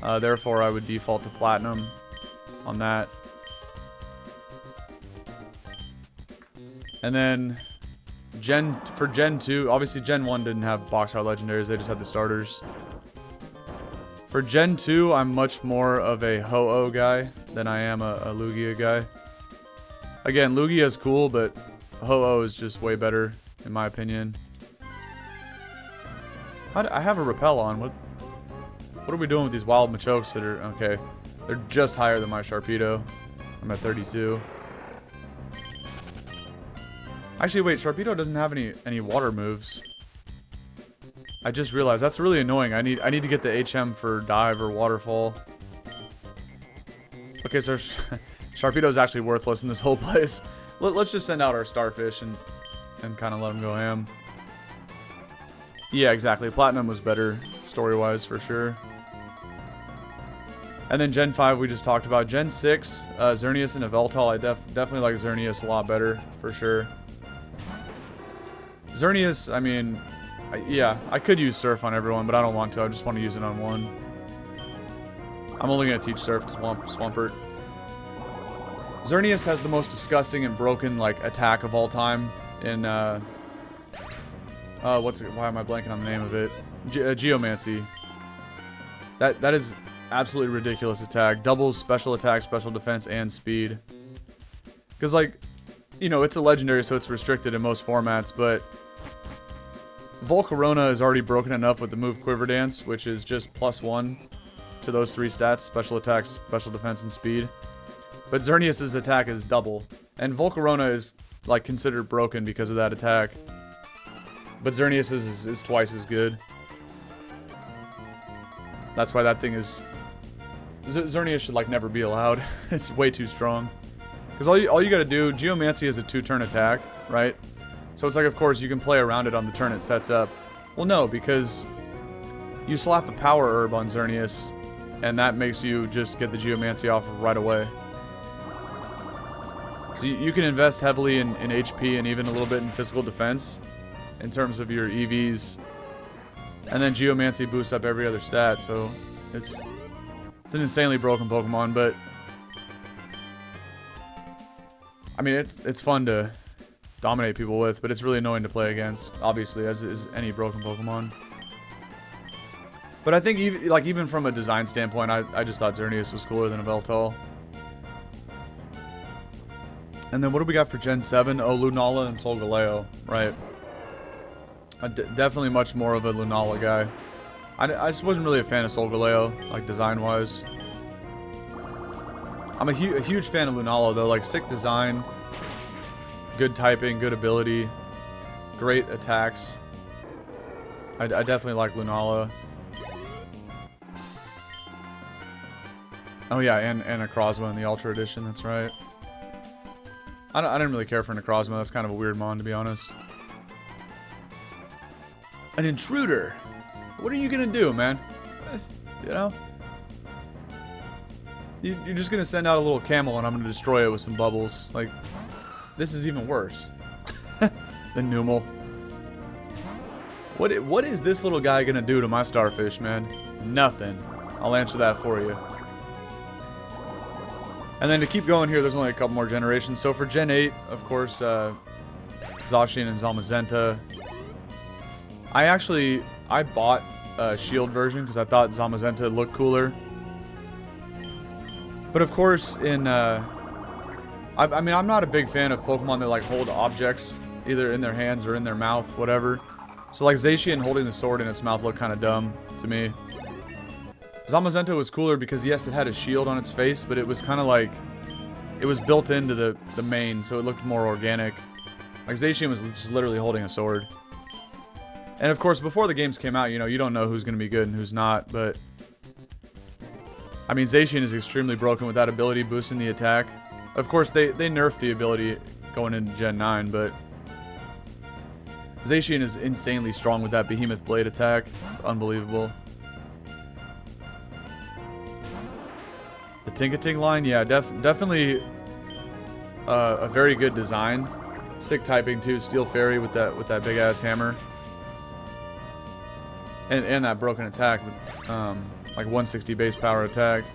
Therefore, I would default to Platinum on that. And then, for Gen 2, obviously Gen 1 didn't have box art legendaries, they just had the starters. For Gen 2, I'm much more of a Ho-Oh guy than I am a Lugia guy. Again, Lugia is cool, but Ho-Oh is just way better, in my opinion. I have a Repel on. What are we doing with these wild Machokes that are... Okay, they're just higher than my Sharpedo. I'm at 32. Actually, wait, Sharpedo doesn't have any water moves. I just realized that's really annoying. I need to get the HM for Dive or Waterfall. Okay, so Sharpedo is actually worthless in this whole place. Let's just send out our Starfish and kind of let him go ham. Yeah, exactly. Platinum was better story-wise for sure. And then Gen 5 we just talked about. Gen 6, Xerneas and Yveltal. I definitely like Xerneas a lot better for sure. Xerneas, I mean, yeah, I could use Surf on everyone, but I don't want to. I just want to use it on one. I'm only going to teach Surf to Swampert. Xerneas has the most disgusting and broken, like, attack of all time in, what's it? Why am I blanking on the name of it? Geomancy. That is absolutely ridiculous attack. Doubles special attack, special defense, and speed. Because, like, you know, it's a legendary, so it's restricted in most formats, but Volcarona is already broken enough with the move Quiver Dance, which is just +1 to those three stats, special attack, special defense, and speed. But Xerneas' attack is double, and Volcarona is, like, considered broken because of that attack. But Xerneas is twice as good. That's why that thing is... Xerneas should, like, never be allowed. It's way too strong. Because all you gotta do, Geomancy is a 2-turn attack, right? So it's like, of course, you can play around it on the turn it sets up. Well, no, because you slap a Power Herb on Xerneas, and that makes you just get the Geomancy off right away. So you can invest heavily in HP and even a little bit in physical defense in terms of your EVs. And then Geomancy boosts up every other stat, so it's an insanely broken Pokemon, but I mean, it's fun to dominate people with, but it's really annoying to play against, obviously, as is any broken Pokemon. But I think even from a design standpoint, I just thought Xerneas was cooler than Yveltal. And then what do we got for Gen 7? Oh, Lunala and Solgaleo, right. Definitely much more of a Lunala guy. I just wasn't really a fan of Solgaleo, like, design-wise. I'm a huge fan of Lunala, though. Like, sick design, good typing, good ability, great attacks. I definitely like Lunala. Oh, yeah, and Necrozma in the Ultra Edition, that's right. I didn't really care for Necrozma. That's kind of a weird mon, to be honest. An intruder? What are you gonna do, man? You know? You're just gonna send out a little camel and I'm gonna destroy it with some bubbles. Like, this is even worse than Numel. What is this little guy gonna do to my Starfish, man? Nothing. I'll answer that for you. And then to keep going here, there's only a couple more generations. So for Gen 8, of course, Zacian and Zamazenta. I bought a shield version because I thought Zamazenta looked cooler. But of course, I mean, I'm not a big fan of Pokemon that like hold objects either in their hands or in their mouth, whatever. So like Zacian holding the sword in its mouth looked kind of dumb to me. Zamazenta was cooler because yes, it had a shield on its face, but it was kind of like it was built into the mane, so it looked more organic. Like Zacian was just literally holding a sword. And of course, before the games came out, you know, you don't know who's going to be good and who's not, but I mean, Zacian is extremely broken with that ability boosting the attack. Of course, they nerfed the ability going into Gen 9, but Zacian is insanely strong with that Behemoth Blade attack. It's unbelievable. The Tinkating line, yeah, definitely a very good design. Sick typing too, Steel Fairy with that big ass hammer, and that broken attack with like 160 base power attack.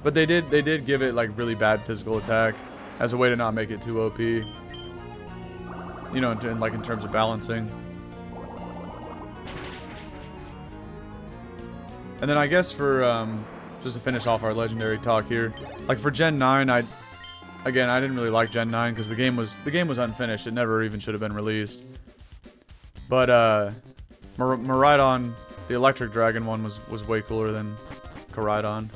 But they did give it like really bad physical attack as a way to not make it too OP. You know, in terms of balancing. And then I guess for just to finish off our legendary talk here, like for Gen 9, I didn't really like Gen 9 because the game was unfinished. It never even should have been released. But Miraidon, the Electric Dragon one, was way cooler than Koraidon.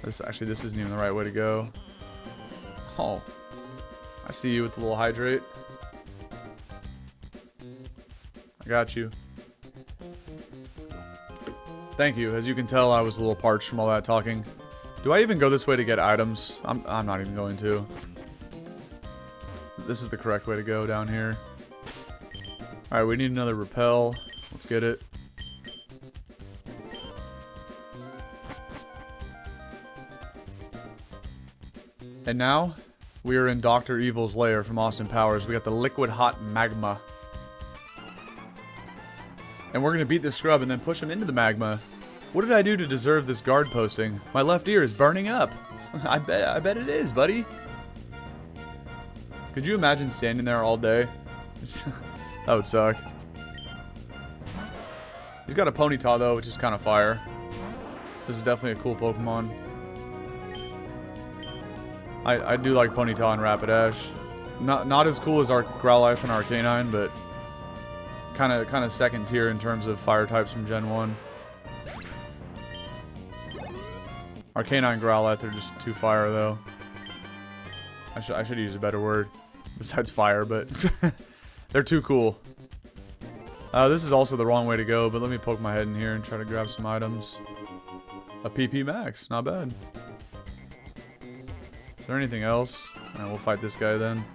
This isn't even the right way to go. Oh, I see you with the little hydrate. I got you. Thank you. As you can tell, I was a little parched from all that talking. Do I even go this way to get items? I'm not even going to. This is the correct way to go down here. Alright, we need another repel. Let's get it. And now, we are in Dr. Evil's lair from Austin Powers. We got the liquid hot magma. And we're gonna beat this scrub and then push him into the magma. What did I do to deserve this guard posting? My left ear is burning up. I bet it is, buddy. Could you imagine standing there all day? That would suck. He's got a Ponyta though, which is kind of fire. This is definitely a cool Pokemon. I do like Ponyta and Rapidash. Not as cool as our Growlithe and Arcanine, but kind of second tier in terms of fire types from Gen 1. Arcanine and Growlithe are just too fire though. I should use a better word besides fire, but they're too cool. This is also the wrong way to go, but let me poke my head in here and try to grab some items. A PP Max, not bad. Is there anything else? Alright, we'll fight this guy then.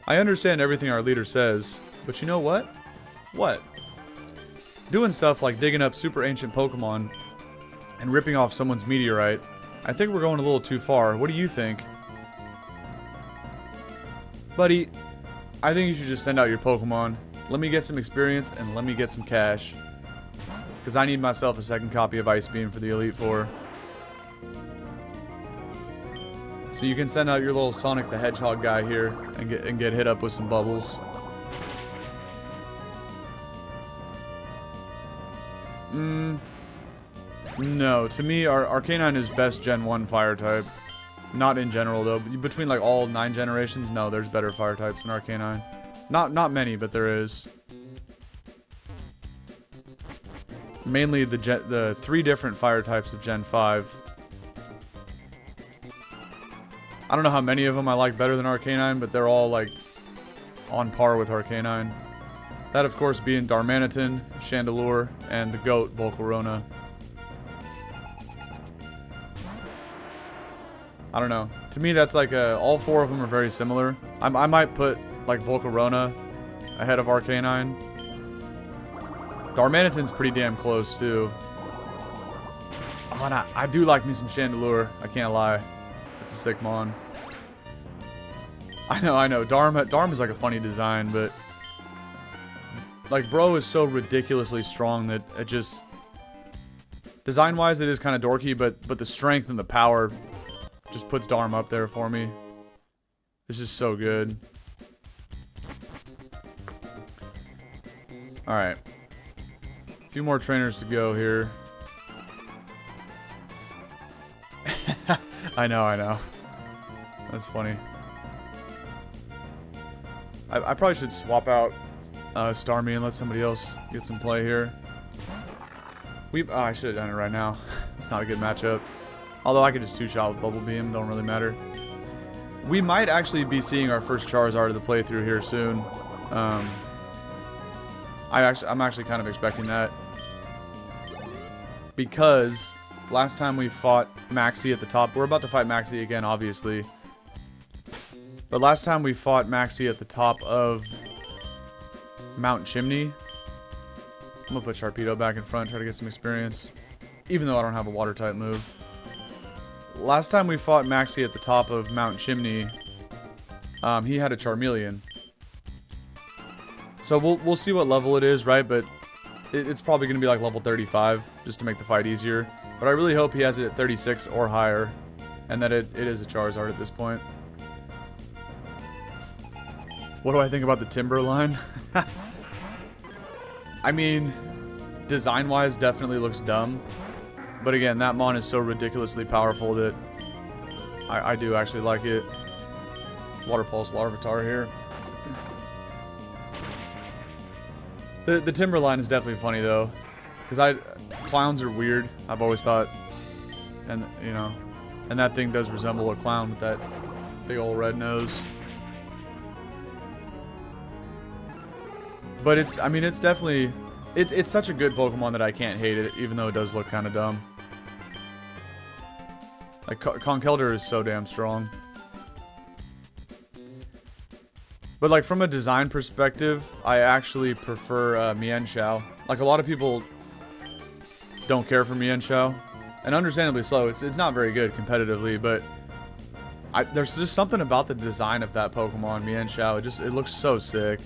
I understand everything our leader says, but you know what? What? Doing stuff like digging up super ancient Pokemon and ripping off someone's meteorite, I think we're going a little too far. What do you think? Buddy, I think you should just send out your Pokemon. Let me get some experience and let me get some cash. Because I need myself a second copy of Ice Beam for the Elite Four. So you can send out your little Sonic the Hedgehog guy here and get hit up with some bubbles. No, to me, Arcanine is best Gen 1 fire type. Not in general, though. Between, like, all 9 generations, no, there's better fire types than Arcanine. Not many, but there is. Mainly the 3 different fire types of Gen 5. I don't know how many of them I like better than Arcanine, but they're all, like, on par with Arcanine. That, of course, being Darmanitan, Chandelure, and the GOAT, Volcarona. I don't know. To me, that's like all 4 of them are very similar. I might put, like, Volcarona ahead of Arcanine. Darmanitan's pretty damn close, too. Oh, and I do like me some Chandelure. I can't lie. It's a sick mon. I know. Darma's like a funny design, but like, bro is so ridiculously strong that it just design-wise it is kind of dorky, but the strength and the power Just puts Darm up there for me. This is so good. Alright. A few more trainers to go here. I know. That's funny. I probably should swap out Starmie and let somebody else get some play here. I should have done it right now. It's not a good matchup. Although I could just two-shot with Bubble Beam, don't really matter. We might actually be seeing our first Charizard of the playthrough here soon. I'm actually kind of expecting that. Because last time we fought Maxie at the top, we're about to fight Maxie again, obviously. But last time we fought Maxie at the top of Mount Chimney. I'm gonna put Sharpedo back in front, try to get some experience. Even though I don't have a water type move. Last time we fought Maxie at the top of Mount Chimney, he had a Charmeleon. So we'll see what level it is, right? But it's probably going to be like level 35, just to make the fight easier. But I really hope he has it at 36 or higher, and that it is a Charizard at this point. What do I think about the Timber line? I mean, design-wise, definitely looks dumb. But again, that Mon is so ridiculously powerful that I do actually like it. Water Pulse Larvitar here. The Timber line is definitely funny though, because clowns are weird. I've always thought, and you know, and that thing does resemble a clown with that big old red nose. But it's definitely, it's such a good Pokemon that I can't hate it, even though it does look kind of dumb. Like, Conkeldurr is so damn strong. But, like, from a design perspective, I actually prefer Mienshao. Like, a lot of people don't care for Mienshao. And understandably so. It's not very good competitively, but there's just something about the design of that Pokemon, Mienshao. It looks so sick.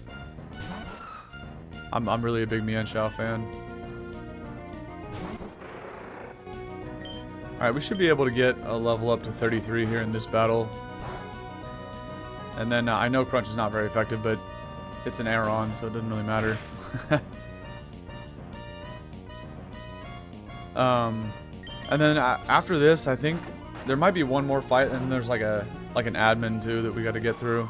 I'm really a big Mienshao fan. Alright, we should be able to get a level up to 33 here in this battle. And then I know Crunch is not very effective, but it's an Aeron, so it doesn't really matter. And then after this, I think there might be one more fight, and there's like an admin too that we got to get through.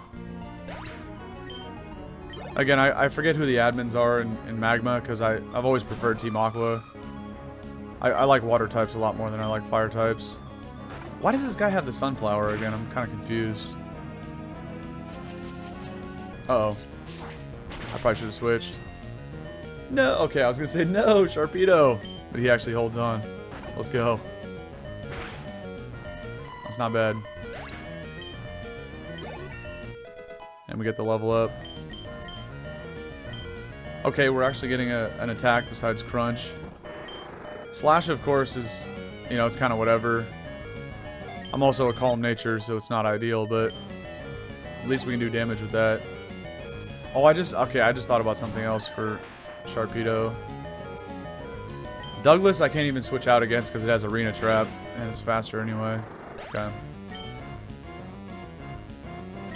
Again, I forget who the admins are in Magma, because I've always preferred Team Aqua. I like water types a lot more than I like fire types. Why does this guy have the sunflower again? I'm kind of confused. Uh-oh. I probably should have switched. No, okay, I was going to say no, Sharpedo. But he actually holds on. Let's go. That's not bad. And we get the level up. Okay, we're actually getting an attack besides Crunch. Slash, of course, is, you know, it's kind of whatever. I'm also a calm nature, so it's not ideal, but at least we can do damage with that. Oh, I just thought about something else for Sharpedo. Douglas, I can't even switch out against because it has Arena Trap, and it's faster anyway. Okay.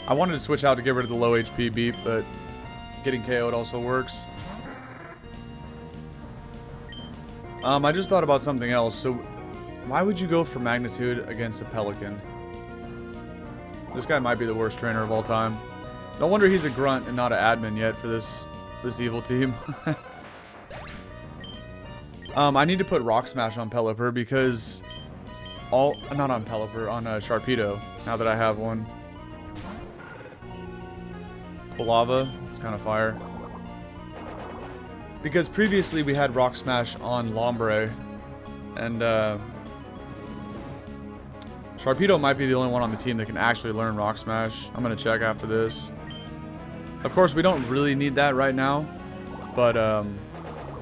I wanted to switch out to get rid of the low HP beep, but getting KO'd also works. I just thought about something else. So, why would you go for Magnitude against a Pelican? This guy might be the worst trainer of all time. No wonder he's a grunt and not an admin yet for this evil team. I need to put Rock Smash on Pelipper because not on Pelipper, on Sharpedo. Now that I have one. Lava, it's kind of fire. Because previously we had Rock Smash on Lombre, and Sharpedo might be the only one on the team that can actually learn Rock Smash. I'm gonna check after this. Of course, we don't really need that right now, but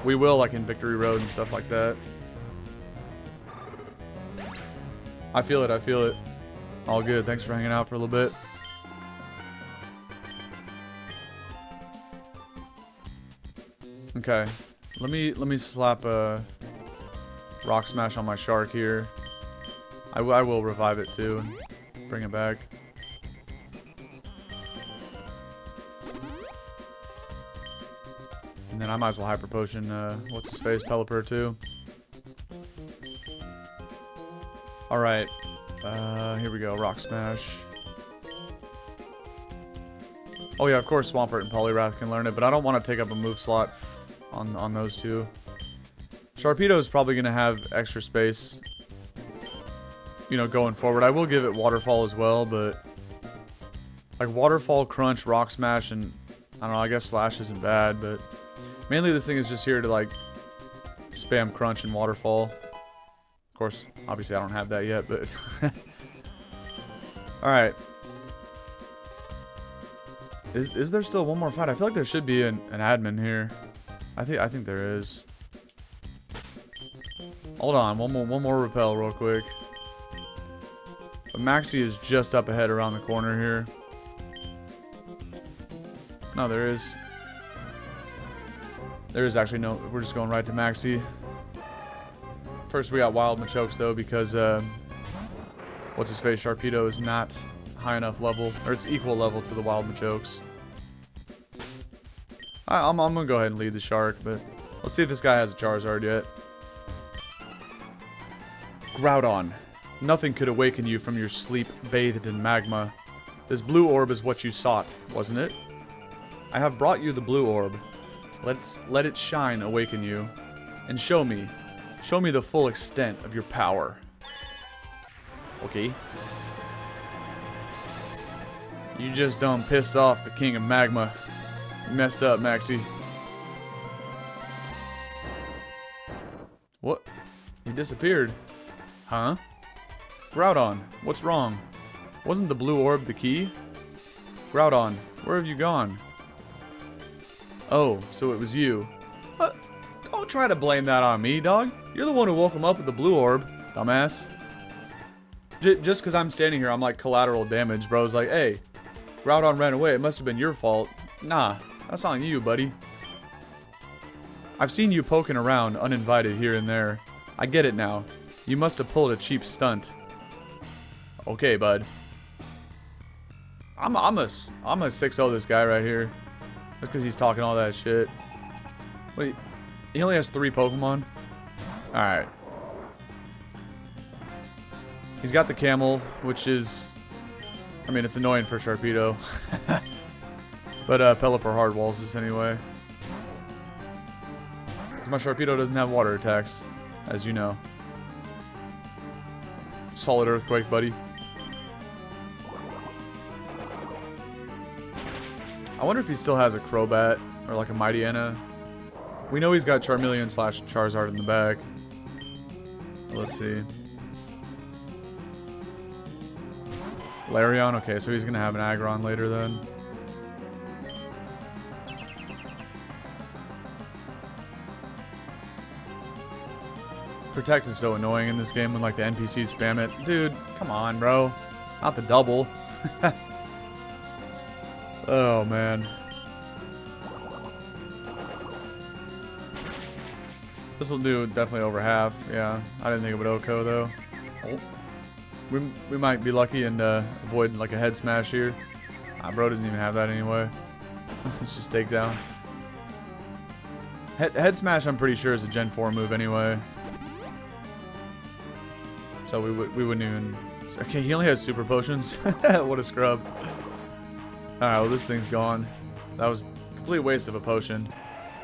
we will, like in Victory Road and stuff like that. I feel it, I feel it. All good, thanks for hanging out for a little bit. Okay, let me slap a Rock Smash on my Shark here. I will revive it too. bring it back. And then I might as well Hyper Potion, what's his face, Pelipper too. Alright, here we go, Rock Smash. Oh yeah, of course Swampert and Poliwrath can learn it, but I don't want to take up a move slot on those two. Sharpedo is probably going to have extra space, you know, going forward. I will give it Waterfall as well, but like Waterfall, Crunch, Rock Smash, and I don't know, I guess Slash isn't bad, but mainly this thing is just here to like spam Crunch and Waterfall. Of course, obviously I don't have that yet, but alright. Is there still one more fight? I feel like there should be an admin here. I think there is. Hold on, one more repel real quick. But Maxie is just up ahead around the corner here. No, there is. There is actually no. We're just going right to Maxie. First we got Wild Machokes though, because what's his face, Sharpedo is not high enough level, or it's equal level to the Wild Machokes. I'm gonna go ahead and lead the Shark, but let's see if this guy has a Charizard yet. Groudon, nothing could awaken you from your sleep bathed in magma. This blue orb is what you sought, wasn't it? I have brought you the blue orb. Let it shine, awaken you, and show me the full extent of your power. Okay. You just done pissed off the king of magma. You messed up, Maxie. What? He disappeared. Huh? Groudon, what's wrong? Wasn't the blue orb the key? Groudon, where have you gone? Oh, so it was you. Don't try to blame that on me, dog. You're the one who woke him up with the blue orb, dumbass. Just because I'm standing here, I'm like collateral damage, bro. It's like, hey, Groudon ran away. It must have been your fault. Nah, that's on you, buddy. I've seen you poking around uninvited here and there. I get it now. You must have pulled a cheap stunt. Okay, bud. I'm a 6-0 this guy right here. Just because he's talking all that shit. Wait, he only has 3 Pokemon? Alright. He's got the Camel, which is... I mean, it's annoying for Sharpedo. But Pelipper hardwalls this anyway. Because my Sharpedo doesn't have water attacks, as you know. Solid Earthquake, buddy. I wonder if he still has a Crobat or like a Mightyena. We know he's got Charmeleon / Charizard in the bag. Let's see. Larion, okay, so he's gonna have an Aggron later then. Protect is so annoying in this game when like the NPCs spam it. Dude, come on, bro. Not the double. Oh, man. This will do definitely over half. Yeah, I didn't think it would OHKO though. Oh. We might be lucky and avoid like a head smash here. Bro doesn't even have that anyway. Let's just take down. Head smash I'm pretty sure is a Gen 4 move anyway. So we wouldn't even... Okay, he only has super potions. What a scrub. Alright, well this thing's gone. That was a complete waste of a potion.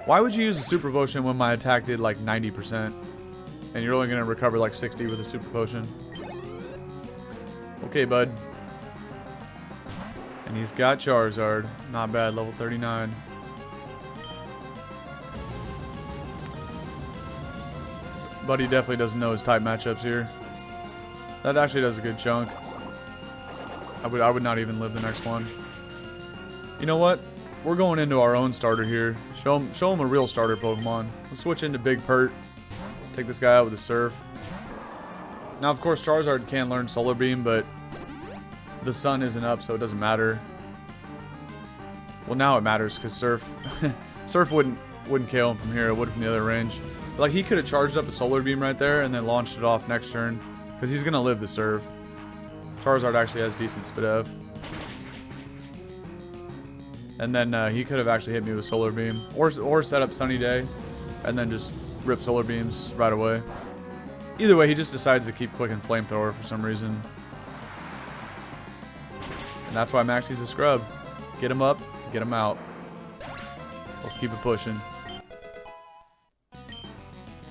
Why would you use a super potion when my attack did like 90%? And you're only going to recover like 60 with a super potion? Okay, bud. And he's got Charizard. Not bad, level 39. Buddy definitely doesn't know his type matchups here. That actually does a good chunk. I would not even live the next one. You know what? We're going into our own starter here. Show him a real starter Pokemon. Let's switch into Big Pert. Take this guy out with a Surf. Now, of course, Charizard can learn Solar Beam, but the sun isn't up, so it doesn't matter. Well, now it matters because Surf wouldn't KO him from here. It would from the other range. But, like, he could have charged up a Solar Beam right there and then launched it off next turn because he's gonna live the Surf. Charizard actually has decent Spadef. And then he could have actually hit me with Solar Beam. Or set up Sunny Day. And then just rip Solar Beams right away. Either way, he just decides to keep clicking Flamethrower for some reason. And that's why Maxie's a scrub. Get him up, get him out. Let's keep it pushing.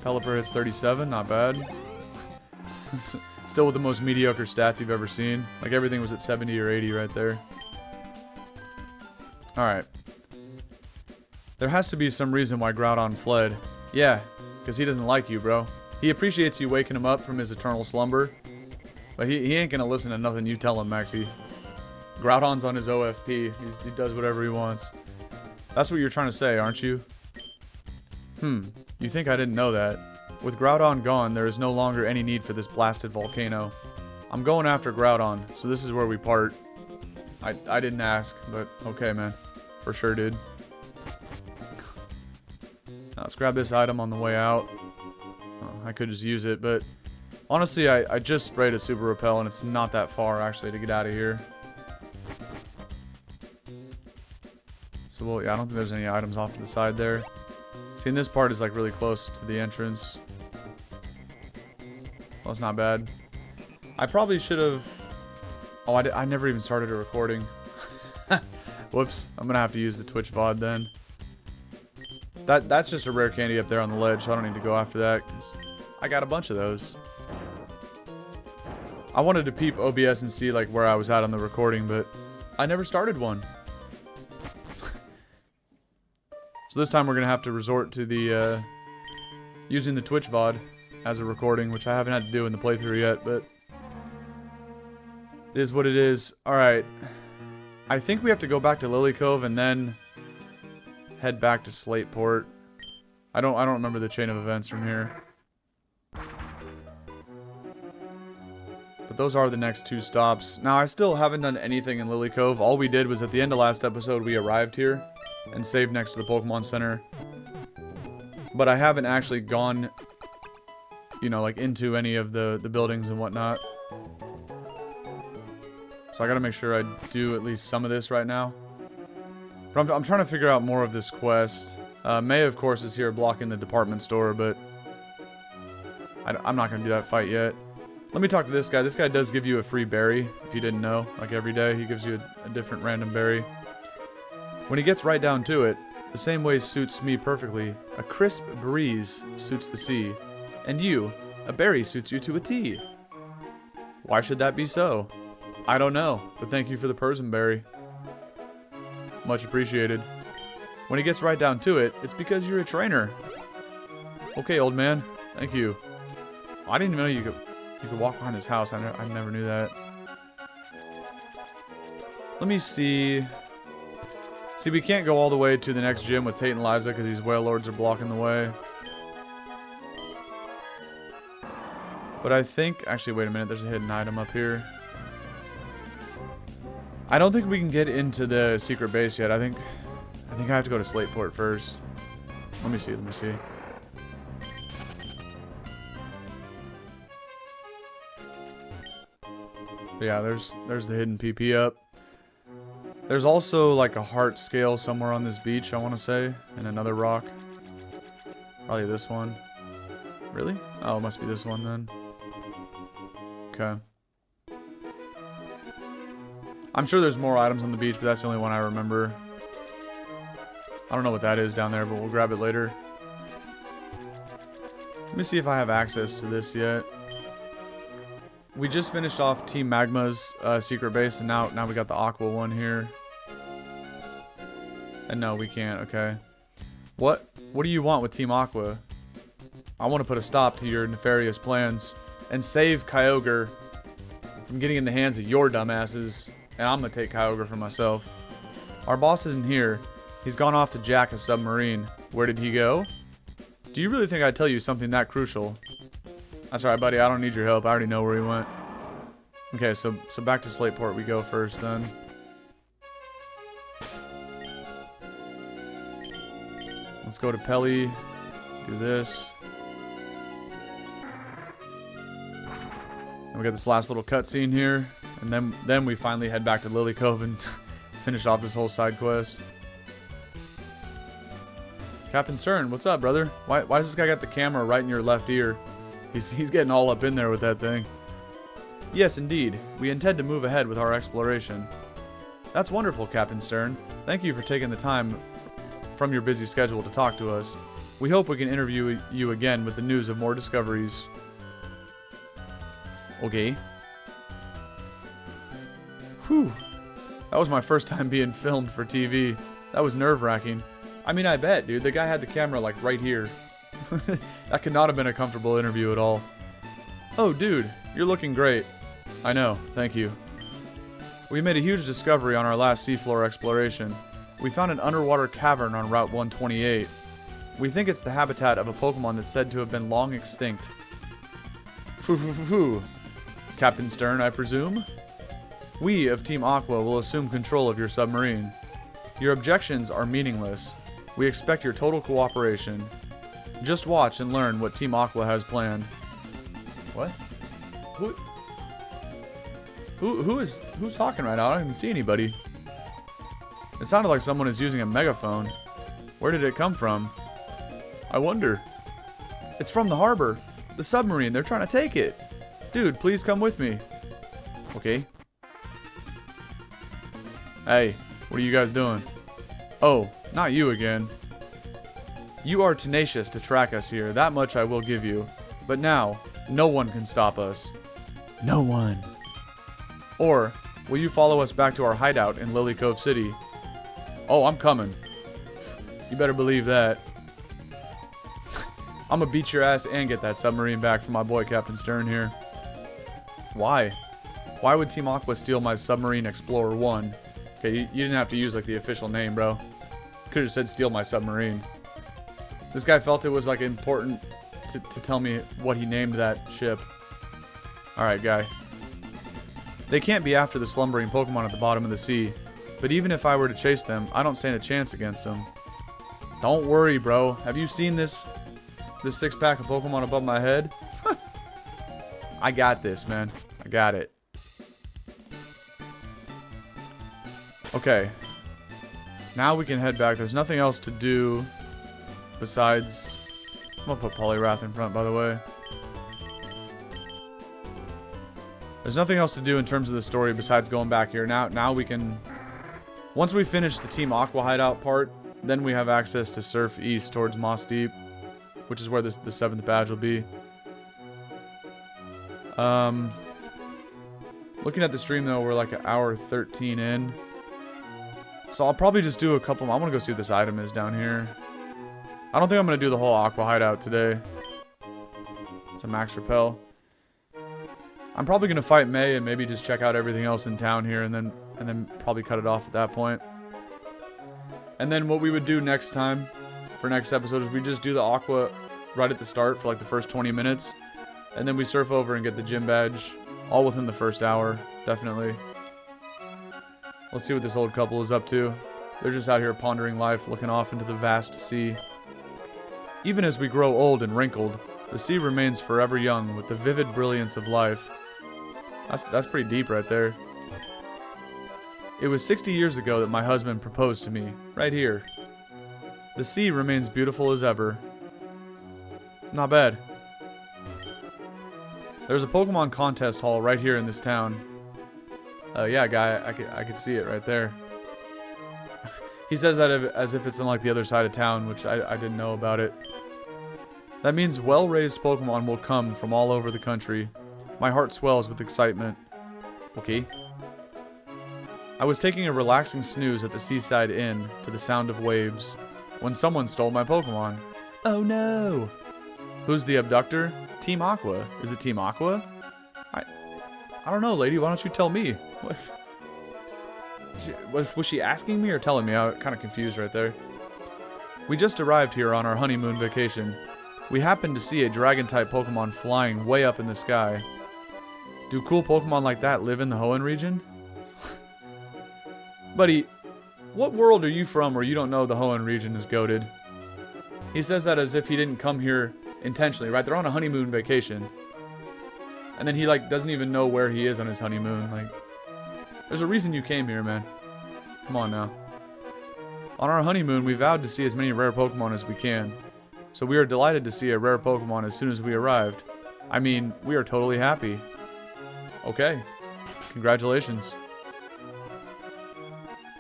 Pelipper hits 37, not bad. Still with the most mediocre stats you've ever seen. Like everything was at 70 or 80 right there. Alright. There has to be some reason why Groudon fled. Yeah, because he doesn't like you, bro. He appreciates you waking him up from his eternal slumber. But he ain't gonna listen to nothing you tell him, Maxie. Groudon's on his OFP. He does whatever he wants. That's what you're trying to say, aren't you? You think I didn't know that? With Groudon gone, there is no longer any need for this blasted volcano. I'm going after Groudon, so this is where we part. I didn't ask, but okay, man. For sure, dude. Now, let's grab this item on the way out. Oh, I could just use it, but honestly, I just sprayed a Super Repel, and it's not that far, actually, to get out of here. So, well, yeah, I don't think there's any items off to the side there. See, and this part is, like, really close to the entrance. Well, it's not bad. I probably should have... Oh, I never even started a recording. Whoops. I'm gonna have to use the Twitch VOD then. That's just a rare candy up there on the ledge, so I don't need to go after that, because I got a bunch of those. I wanted to peep OBS and see, like, where I was at on the recording, but I never started one. So this time we're gonna have to resort to the, using the Twitch VOD as a recording, which I haven't had to do in the playthrough yet, but it is what it is. Alright. I think we have to go back to Lily Cove and then head back to Slateport. I don't remember the chain of events from here. But those are the next two stops. Now, I still haven't done anything in Lily Cove. All we did was at the end of last episode, we arrived here and saved next to the Pokemon Center. But I haven't actually gone, you know, like, into any of the buildings and whatnot. So I gotta make sure I do at least some of this right now. But I'm trying to figure out more of this quest. May, of course, is here blocking the department store, but I'm not gonna do that fight yet. Let me talk to this guy. This guy does give you a free berry, if you didn't know. Like, every day, he gives you a different random berry. When he gets right down to it, the same way suits me perfectly. A crisp breeze suits the sea. And you, a berry suits you to a T. Why should that be so? I don't know, but thank you for the Persian berry. Much appreciated. When he gets right down to it, it's because you're a trainer. Okay, old man. Thank you. I didn't even know you could walk behind this house. I never knew that. Let me see. See, we can't go all the way to the next gym with Tate and Liza because these Whale Lords are blocking the way. But I think... Actually, wait a minute. There's a hidden item up here. I don't think we can get into the secret base yet. I think I have to go to Slateport first. Let me see. But yeah, there's the hidden PP up. There's also like a heart scale somewhere on this beach, I want to say, and another rock. Probably this one. Really? Oh, it must be this one then. Okay. I'm sure there's more items on the beach, but that's the only one I remember. I don't know what that is down there, but we'll grab it later. Let me see if I have access to this yet. We just finished off Team Magma's secret base, and now we got the Aqua one here. And no, we can't. Okay. What do you want with Team Aqua? I want to put a stop to your nefarious plans and save Kyogre from getting in the hands of your dumbasses. And I'm gonna take Kyogre for myself. Our boss isn't here. He's gone off to jack a submarine. Where did he go? Do you really think I'd tell you something that crucial? That's alright, buddy. I don't need your help. I already know where he went. Okay, so back to Slateport we go first then. Let's go to Pelly. Do this. And we got this last little cutscene here. And then we finally head back to Lily Cove and finish off this whole side quest. Captain Stern, what's up, brother? Why does this guy got the camera right in your left ear? He's getting all up in there with that thing. Yes, indeed. We intend to move ahead with our exploration. That's wonderful, Captain Stern. Thank you for taking the time from your busy schedule to talk to us. We hope we can interview you again with the news of more discoveries. Okay. Whew. That was my first time being filmed for TV. That was nerve-wracking. I mean, I bet, dude. The guy had the camera, like, right here. That could not have been a comfortable interview at all. Oh, dude. You're looking great. I know. Thank you. We made a huge discovery on our last seafloor exploration. We found an underwater cavern on Route 128. We think it's the habitat of a Pokemon that's said to have been long extinct. Foo. Captain Stern, I presume? We of Team Aqua will assume control of your submarine. Your objections are meaningless. We expect your total cooperation. Just watch and learn what Team Aqua has planned. What? Who's talking right now? I don't even see anybody. It sounded like someone is using a megaphone. Where did it come from? I wonder. It's from the harbor. The submarine. They're trying to take it. Dude, please come with me. Okay. Hey, what are you guys doing? Oh, not you again. You are tenacious to track us here. That much I will give you. But now, no one can stop us. No one. Or, will you follow us back to our hideout in Lily Cove City? Oh, I'm coming. You better believe that. I'm gonna beat your ass and get that submarine back from my boy Captain Stern here. Why? Why would Team Aqua steal my Submarine Explorer 1? Okay, you didn't have to use like the official name, bro. Could have said steal my submarine. This guy felt it was like important to tell me what he named that ship. Alright, guy. They can't be after the slumbering Pokemon at the bottom of the sea. But even if I were to chase them, I don't stand a chance against them. Don't worry, bro. Have you seen this six-pack of Pokemon above my head? I got this, man. I got it. Okay. Now we can head back. There's nothing else to do besides... I'm gonna put Poliwrath in front, by the way. There's nothing else to do in terms of the story besides going back here. Now we can... Once we finish the Team Aqua hideout part, then we have access to surf east towards Moss Deep, which is where the 7th badge will be. Looking at the stream, though, we're like an hour 13 in. So I'll probably just do a couple... I want to go see what this item is down here. I don't think I'm going to do the whole Aqua hideout today. It's a max repel. I'm probably going to fight May and maybe just check out everything else in town here and then probably cut it off at that point. And then what we would do next time for next episode is we just do the Aqua right at the start for like the first 20 minutes. And then we surf over and get the gym badge all within the first hour, definitely. Let's see what this old couple is up to. They're just out here pondering life, looking off into the vast sea. Even as we grow old and wrinkled, the sea remains forever young with the vivid brilliance of life. That's pretty deep right there. It was 60 years ago that my husband proposed to me, right here. The sea remains beautiful as ever. Not bad. There's a Pokemon contest hall right here in this town. Yeah, guy, I could see it right there. He says that as if it's in like the other side of town, which I didn't know about it. That means well-raised Pokemon will come from all over the country. My heart swells with excitement. Okay. I was taking a relaxing snooze at the seaside inn to the sound of waves when someone stole my Pokemon. Oh no! Who's the abductor? Team Aqua. Is it Team Aqua? I don't know, lady. Why don't you tell me? What? Was she asking me or telling me? I'm kind of confused right there. We just arrived here on our honeymoon vacation. We happened to see a dragon-type Pokemon flying way up in the sky. Do cool Pokemon like that live in the Hoenn region? Buddy, what world are you from where you don't know the Hoenn region is goated? He says that as if he didn't come here intentionally, right? They're on a honeymoon vacation. And then he, like, doesn't even know where he is on his honeymoon. Like, There's a reason you came here, man. Come on now. On our honeymoon, we vowed to see as many rare Pokemon as we can. So we are delighted to see a rare Pokemon as soon as we arrived. I mean, we are totally happy. Okay. Congratulations.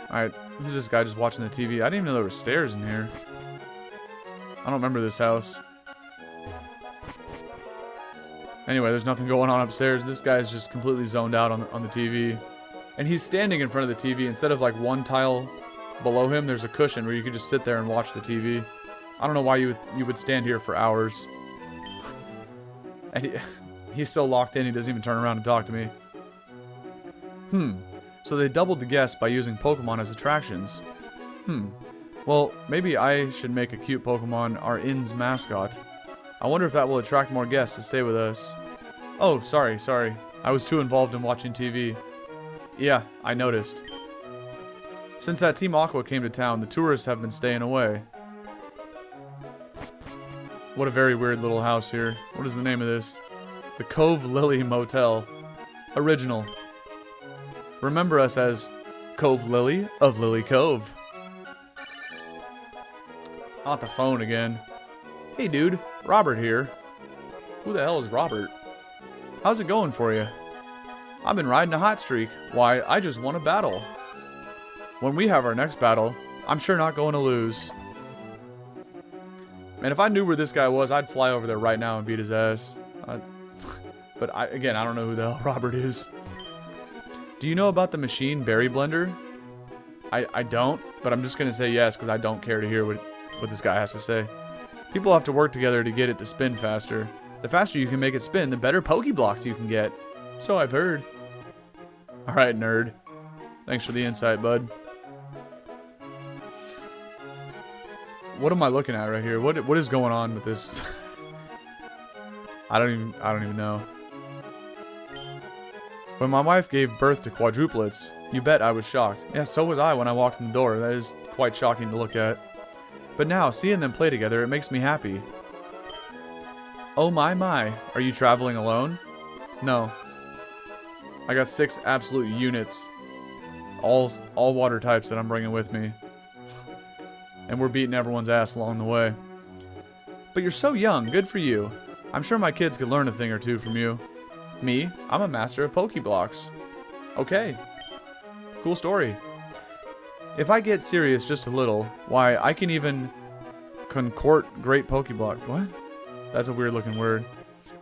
Alright, who's this guy just watching the TV? I didn't even know there were stairs in here. I don't remember this house. Anyway, there's nothing going on upstairs. This guy's just completely zoned out on the TV. And he's standing in front of the TV. Instead of like one tile below him, there's a cushion where you can just sit there and watch the TV. I don't know why you would stand here for hours. And he's so locked in, he doesn't even turn around and talk to me. So they doubled the guests by using Pokemon as attractions. Well, maybe I should make a cute Pokemon our inn's mascot. I wonder if that will attract more guests to stay with us. Oh, sorry. I was too involved in watching TV. Yeah, I noticed. Since that Team Aqua came to town, the tourists have been staying away. What a very weird little house here. What is the name of this? The Cove Lily Motel. Original. Remember us as Cove Lily of Lily Cove. Not the phone again. Hey dude, Robert here. Who the hell is Robert? How's it going for you? I've been riding a hot streak. Why, I just won a battle. When we have our next battle, I'm sure not going to lose. Man, if I knew where this guy was, I'd fly over there right now and beat his ass. But again, I don't know who the hell Robert is. Do you know about the machine berry blender? I don't, but I'm just going to say yes because I don't care to hear what this guy has to say. People have to work together to get it to spin faster. The faster you can make it spin, the better Pokeblocks you can get. So I've heard. Alright, nerd. Thanks for the insight, bud. What am I looking at right here? What is going on with this? I don't even know. When my wife gave birth to quadruplets, you bet I was shocked. Yeah, so was I when I walked in the door. That is quite shocking to look at. But now, seeing them play together, it makes me happy. Oh my. Are you traveling alone? No. I got 6 absolute units. All water types that I'm bringing with me. And we're beating everyone's ass along the way. But you're so young. Good for you. I'm sure my kids could learn a thing or two from you. Me? I'm a master of Pokeblocks. Okay. Cool story. If I get serious just a little, why, I can even contort great Pokeblock. What? That's a weird looking word.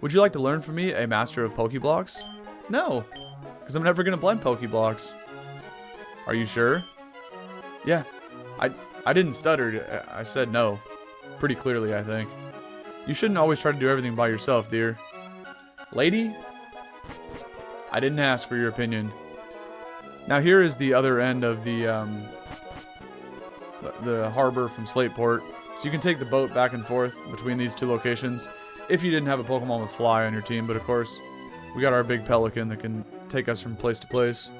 Would you like to learn from me, a master of Pokeblocks? No, because I'm never going to blend Pokeblocks. Are you sure? Yeah. I didn't stutter. I said no. Pretty clearly, I think. You shouldn't always try to do everything by yourself, dear. Lady? I didn't ask for your opinion. Now here is the other end of the harbor from Slateport. So you can take the boat back and forth between these two locations if you didn't have a Pokemon with Fly on your team. But of course, we got our big Pelican that can take us from place to place.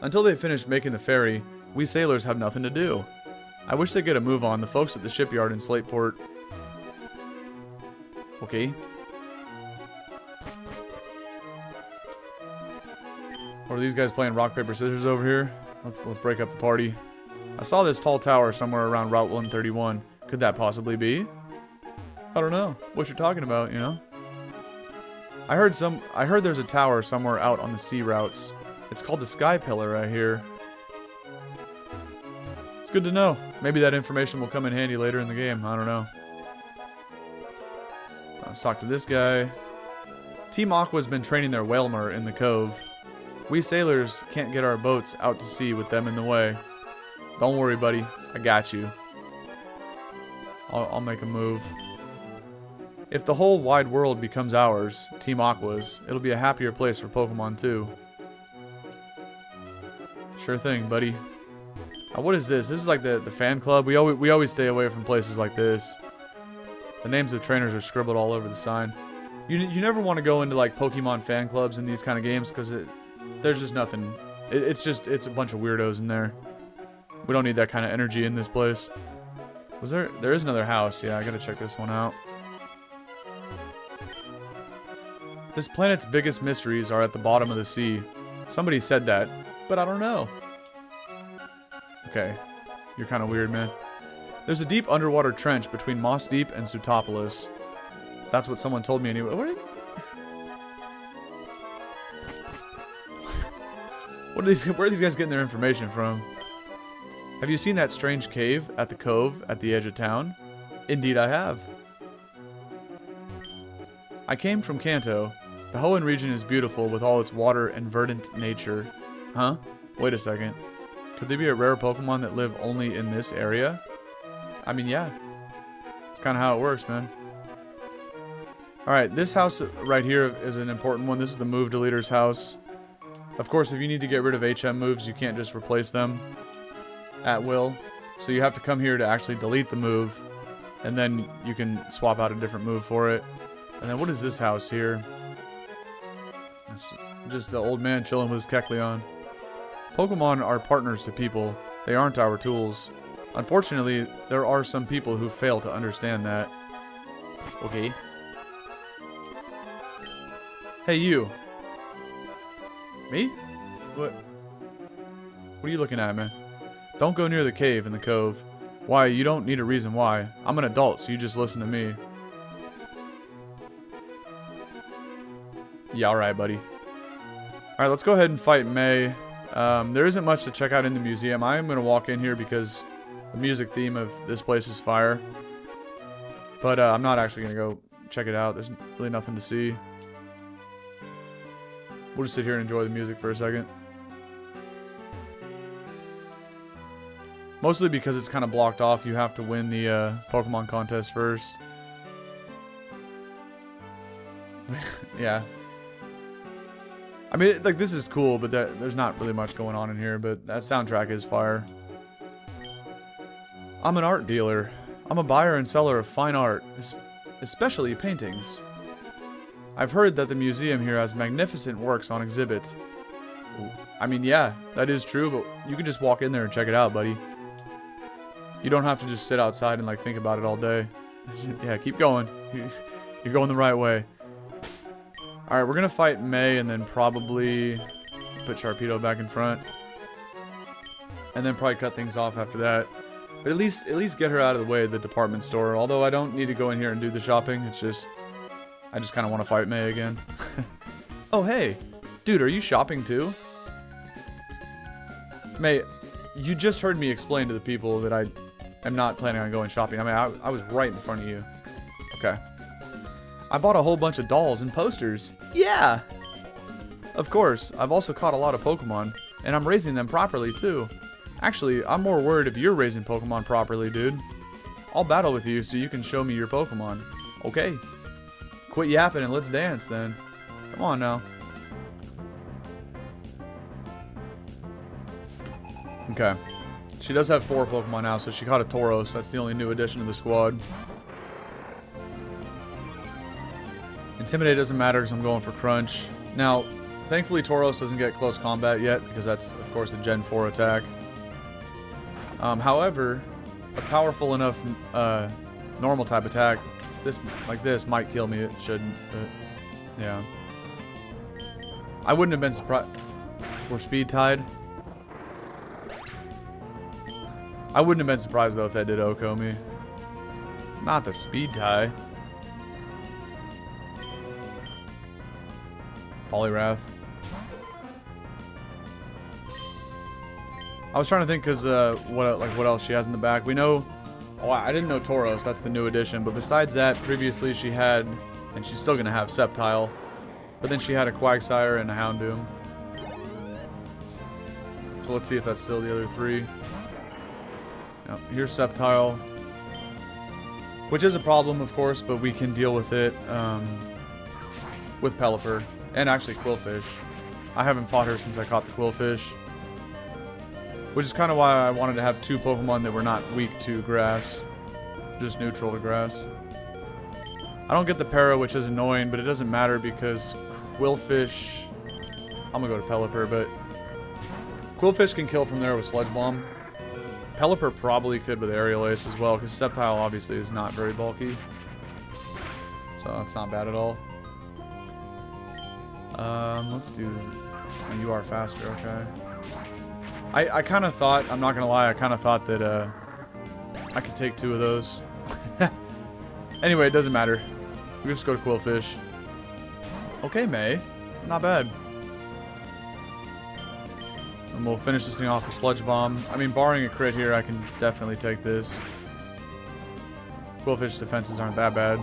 Until they finish making the ferry, we sailors have nothing to do. I wish they'd get a move on the folks at the shipyard in Slateport. Okay. Or are these guys playing rock, paper, scissors over here? Let's break up the party. I saw this tall tower somewhere around Route 131. Could that possibly be? I don't know what you're talking about, you know? I heard there's a tower somewhere out on the sea routes. It's called the Sky Pillar right here. It's good to know. Maybe that information will come in handy later in the game. I don't know. Let's talk to this guy. Team Aqua's been training their Wailmer in the cove. We sailors can't get our boats out to sea with them in the way. Don't worry, buddy. I got you. I'll make a move. If the whole wide world becomes ours, Team Aqua's, it'll be a happier place for Pokemon too. Sure thing, buddy. What is this? This is like the fan club. We always stay away from places like this. The names of trainers are scribbled all over the sign. You never want to go into like Pokemon fan clubs in these kind of games because there's just nothing. It's a bunch of weirdos in there. We don't need that kind of energy in this place. There is another house. Yeah, I gotta check this one out. This planet's biggest mysteries are at the bottom of the sea. Somebody said that, but I don't know. Okay. You're kind of weird, man. There's a deep underwater trench between Moss Deep and Sutopolis. That's what someone told me anyway. Where are these guys getting their information from? Have you seen that strange cave at the cove at the edge of town? Indeed I have. I came from Kanto. The Hoenn region is beautiful with all its water and verdant nature. Huh? Wait a second. Could there be a rare Pokemon that live only in this area? I mean, yeah. It's kind of how it works, man. Alright, this house right here is an important one. This is the move deleter's house. Of course, if you need to get rid of HM moves, you can't just replace them at will. So you have to come here to actually delete the move. And then you can swap out a different move for it. And then what is this house here? It's just an old man chilling with his Kecleon. Pokemon are partners to people. They aren't our tools. Unfortunately, there are some people who fail to understand that. Okay. Hey, you. Me? What? What are you looking at, man? Don't go near the cave in the cove. Why? You don't need a reason why. I'm an adult, so you just listen to me. Yeah, alright, buddy. Alright, let's go ahead and fight May. There isn't much to check out in the museum. I am going to walk in here because the music theme of this place is fire. But I'm not actually going to go check it out. There's really nothing to see. We'll just sit here and enjoy the music for a second. Mostly because it's kind of blocked off. You have to win the Pokemon contest first. Yeah. I mean, like, this is cool, but there's not really much going on in here, but that soundtrack is fire. I'm an art dealer. I'm a buyer and seller of fine art, especially paintings. I've heard that the museum here has magnificent works on exhibit. I mean, yeah, that is true, but you can just walk in there and check it out, buddy. You don't have to just sit outside and, like, think about it all day. Yeah, keep going. You're going the right way. Alright, we're gonna fight May and then probably put Sharpedo back in front. And then probably cut things off after that. But at least get her out of the way of the department store. Although I don't need to go in here and do the shopping. It's just... I just kind of want to fight May again. Oh, hey. Dude, are you shopping too? May, you just heard me explain to the people that I am not planning on going shopping. I mean, I was right in front of you. Okay. I bought a whole bunch of dolls and posters. Yeah! Of course, I've also caught a lot of Pokemon, and I'm raising them properly too. Actually, I'm more worried if you're raising Pokemon properly, dude. I'll battle with you so you can show me your Pokemon. Okay. Quit yapping and let's dance then. Come on now. Okay. She does have 4 Pokemon now, so she caught a Tauros. That's the only new addition to the squad. Intimidate doesn't matter because I'm going for Crunch. Now, thankfully Tauros doesn't get close combat yet because that's, of course, a Gen 4 attack. However, a powerful enough normal type attack, like this, might kill me. It shouldn't, but yeah. I wouldn't have been surprised. We're speed tied. I wouldn't have been surprised though if that did OHKO me. Not the speed tie. Poliwrath. I was trying to think because what else she has in the back. We know. Oh, I didn't know Tauros. That's the new addition. But besides that, previously she had, and she's still gonna have Sceptile. But then she had a Quagsire and a Houndoom. So let's see if that's still the other 3. Yep, here's Sceptile, which is a problem, of course, but we can deal with it with Pelipper. And actually Quillfish. I haven't fought her since I caught the Quillfish. Which is kind of why I wanted to have 2 Pokemon that were not weak to grass. Just neutral to grass. I don't get the Para, which is annoying, but it doesn't matter because Quillfish... I'm gonna go to Pelipper, but... Quillfish can kill from there with Sludge Bomb. Pelipper probably could with Aerial Ace as well, because Sceptile obviously is not very bulky. So that's not bad at all. Let's do... Oh, you are faster, okay. I kind of thought, I'm not gonna lie, I kind of thought that, I could take 2 of those. Anyway, it doesn't matter. We just go to Quillfish. Okay, May. Not bad. And we'll finish this thing off with Sludge Bomb. I mean, barring a crit here, I can definitely take this. Quillfish defenses aren't that bad.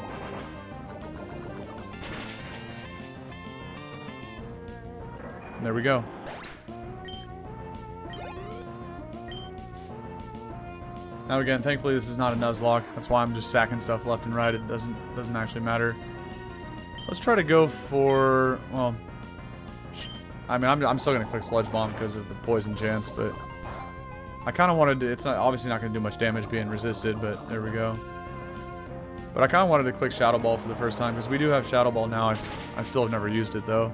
And there we go. Now again, thankfully this is not a Nuzlocke. That's why I'm just sacking stuff left and right. It doesn't actually matter. Let's try to go for, well, I mean, I'm still gonna click Sludge Bomb because of the poison chance, but I kind of wanted to. It's not obviously not gonna do much damage being resisted, but there we go. But I kind of wanted to click Shadow Ball for the first time because we do have Shadow Ball now. I still have never used it though.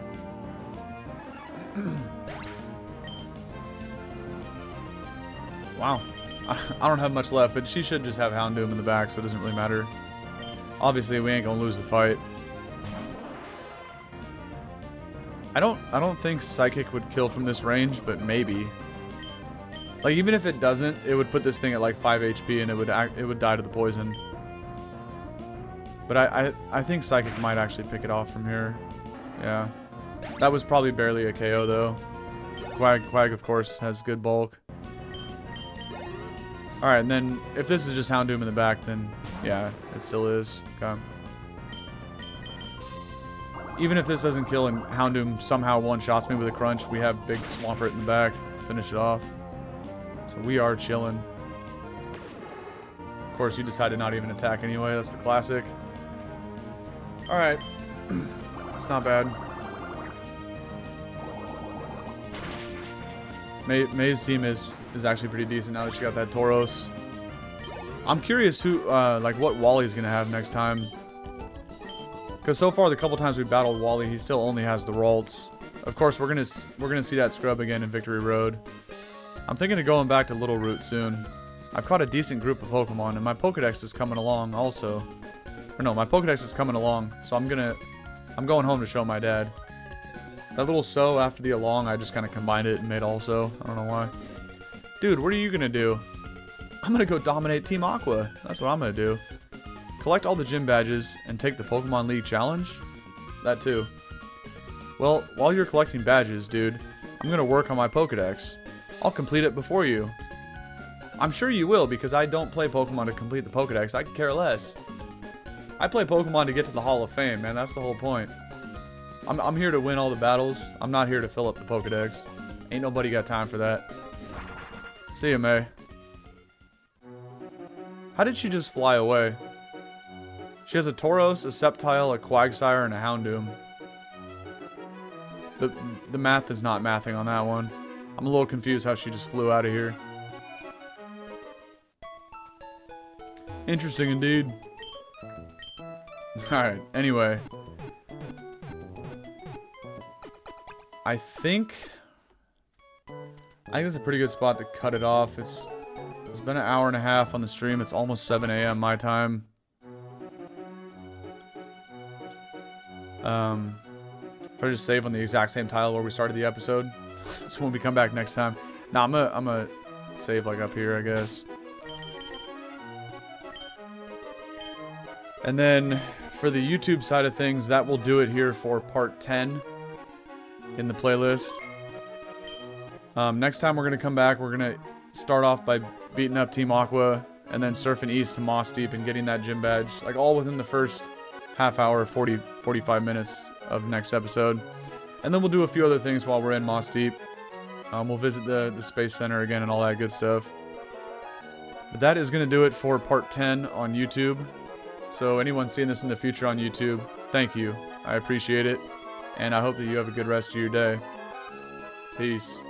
Wow. I don't have much left, but she should just have Houndoom in the back, so it doesn't really matter. Obviously, we ain't gonna lose the fight. I don't think Psychic would kill from this range, but maybe. Like, even if it doesn't, it would put this thing at like 5 HP and it would die to the poison. But I think Psychic might actually pick it off from here. Yeah. That was probably barely a KO though. Quag of course has good bulk. Alright, and then if this is just Houndoom in the back, then yeah, it still is. Okay. Even if this doesn't kill and Houndoom somehow one-shots me with a crunch, we have big Swampert in the back to finish it off. So we are chilling. Of course, you decide to not even attack anyway. That's the classic. Alright. It's not bad. May's team is actually pretty decent now that she got that Tauros. I'm curious who, like what Wally's gonna have next time. Because so far, the couple times we battled Wally, he still only has the Ralts. Of course, we're gonna see that scrub again in Victory Road. I'm thinking of going back to Little Root soon. I've caught a decent group of Pokemon, and my Pokedex is coming along also. Or no, my Pokedex is coming along, so I'm going home to show my dad. That little so after the along, I just kind of combined it and made also. I don't know why. Dude, what are you gonna do? I'm gonna go dominate Team Aqua. That's what I'm gonna do. Collect all the gym badges and take the Pokemon League challenge? That too. Well, while you're collecting badges, dude, I'm gonna work on my Pokedex. I'll complete it before you. I'm sure you will, because I don't play Pokemon to complete the Pokedex. I could care less. I play Pokemon to get to the Hall of Fame, man. That's the whole point. I'm here to win all the battles. I'm not here to fill up the Pokedex. Ain't nobody got time for that. See ya, May. How did she just fly away? She has a Tauros, a Sceptile, a Quagsire, and a Houndoom. The math is not mathing on that one. I'm a little confused how she just flew out of here. Interesting indeed. Alright, anyway. I think it's a pretty good spot to cut it off. It's been an hour and a half on the stream. It's almost 7 a.m. my time. Try to just save on the exact same tile where we started the episode. So when we come back next time. Nah, I'm gonna save like up here, I guess. And then for the YouTube side of things, that will do it here for part 10 in the playlist. Next time we're gonna come back, we're gonna start off by beating up Team Aqua and then surfing east to Moss Deep and getting that gym badge, like all within the first half hour, 45 minutes of next episode. And then we'll do a few other things while we're in Moss Deep. We'll visit the Space Center again and all that good stuff. But that is going to do it for part 10 on YouTube. So anyone seeing this in the future on YouTube, thank you. I appreciate it. And I hope that you have a good rest of your day. Peace.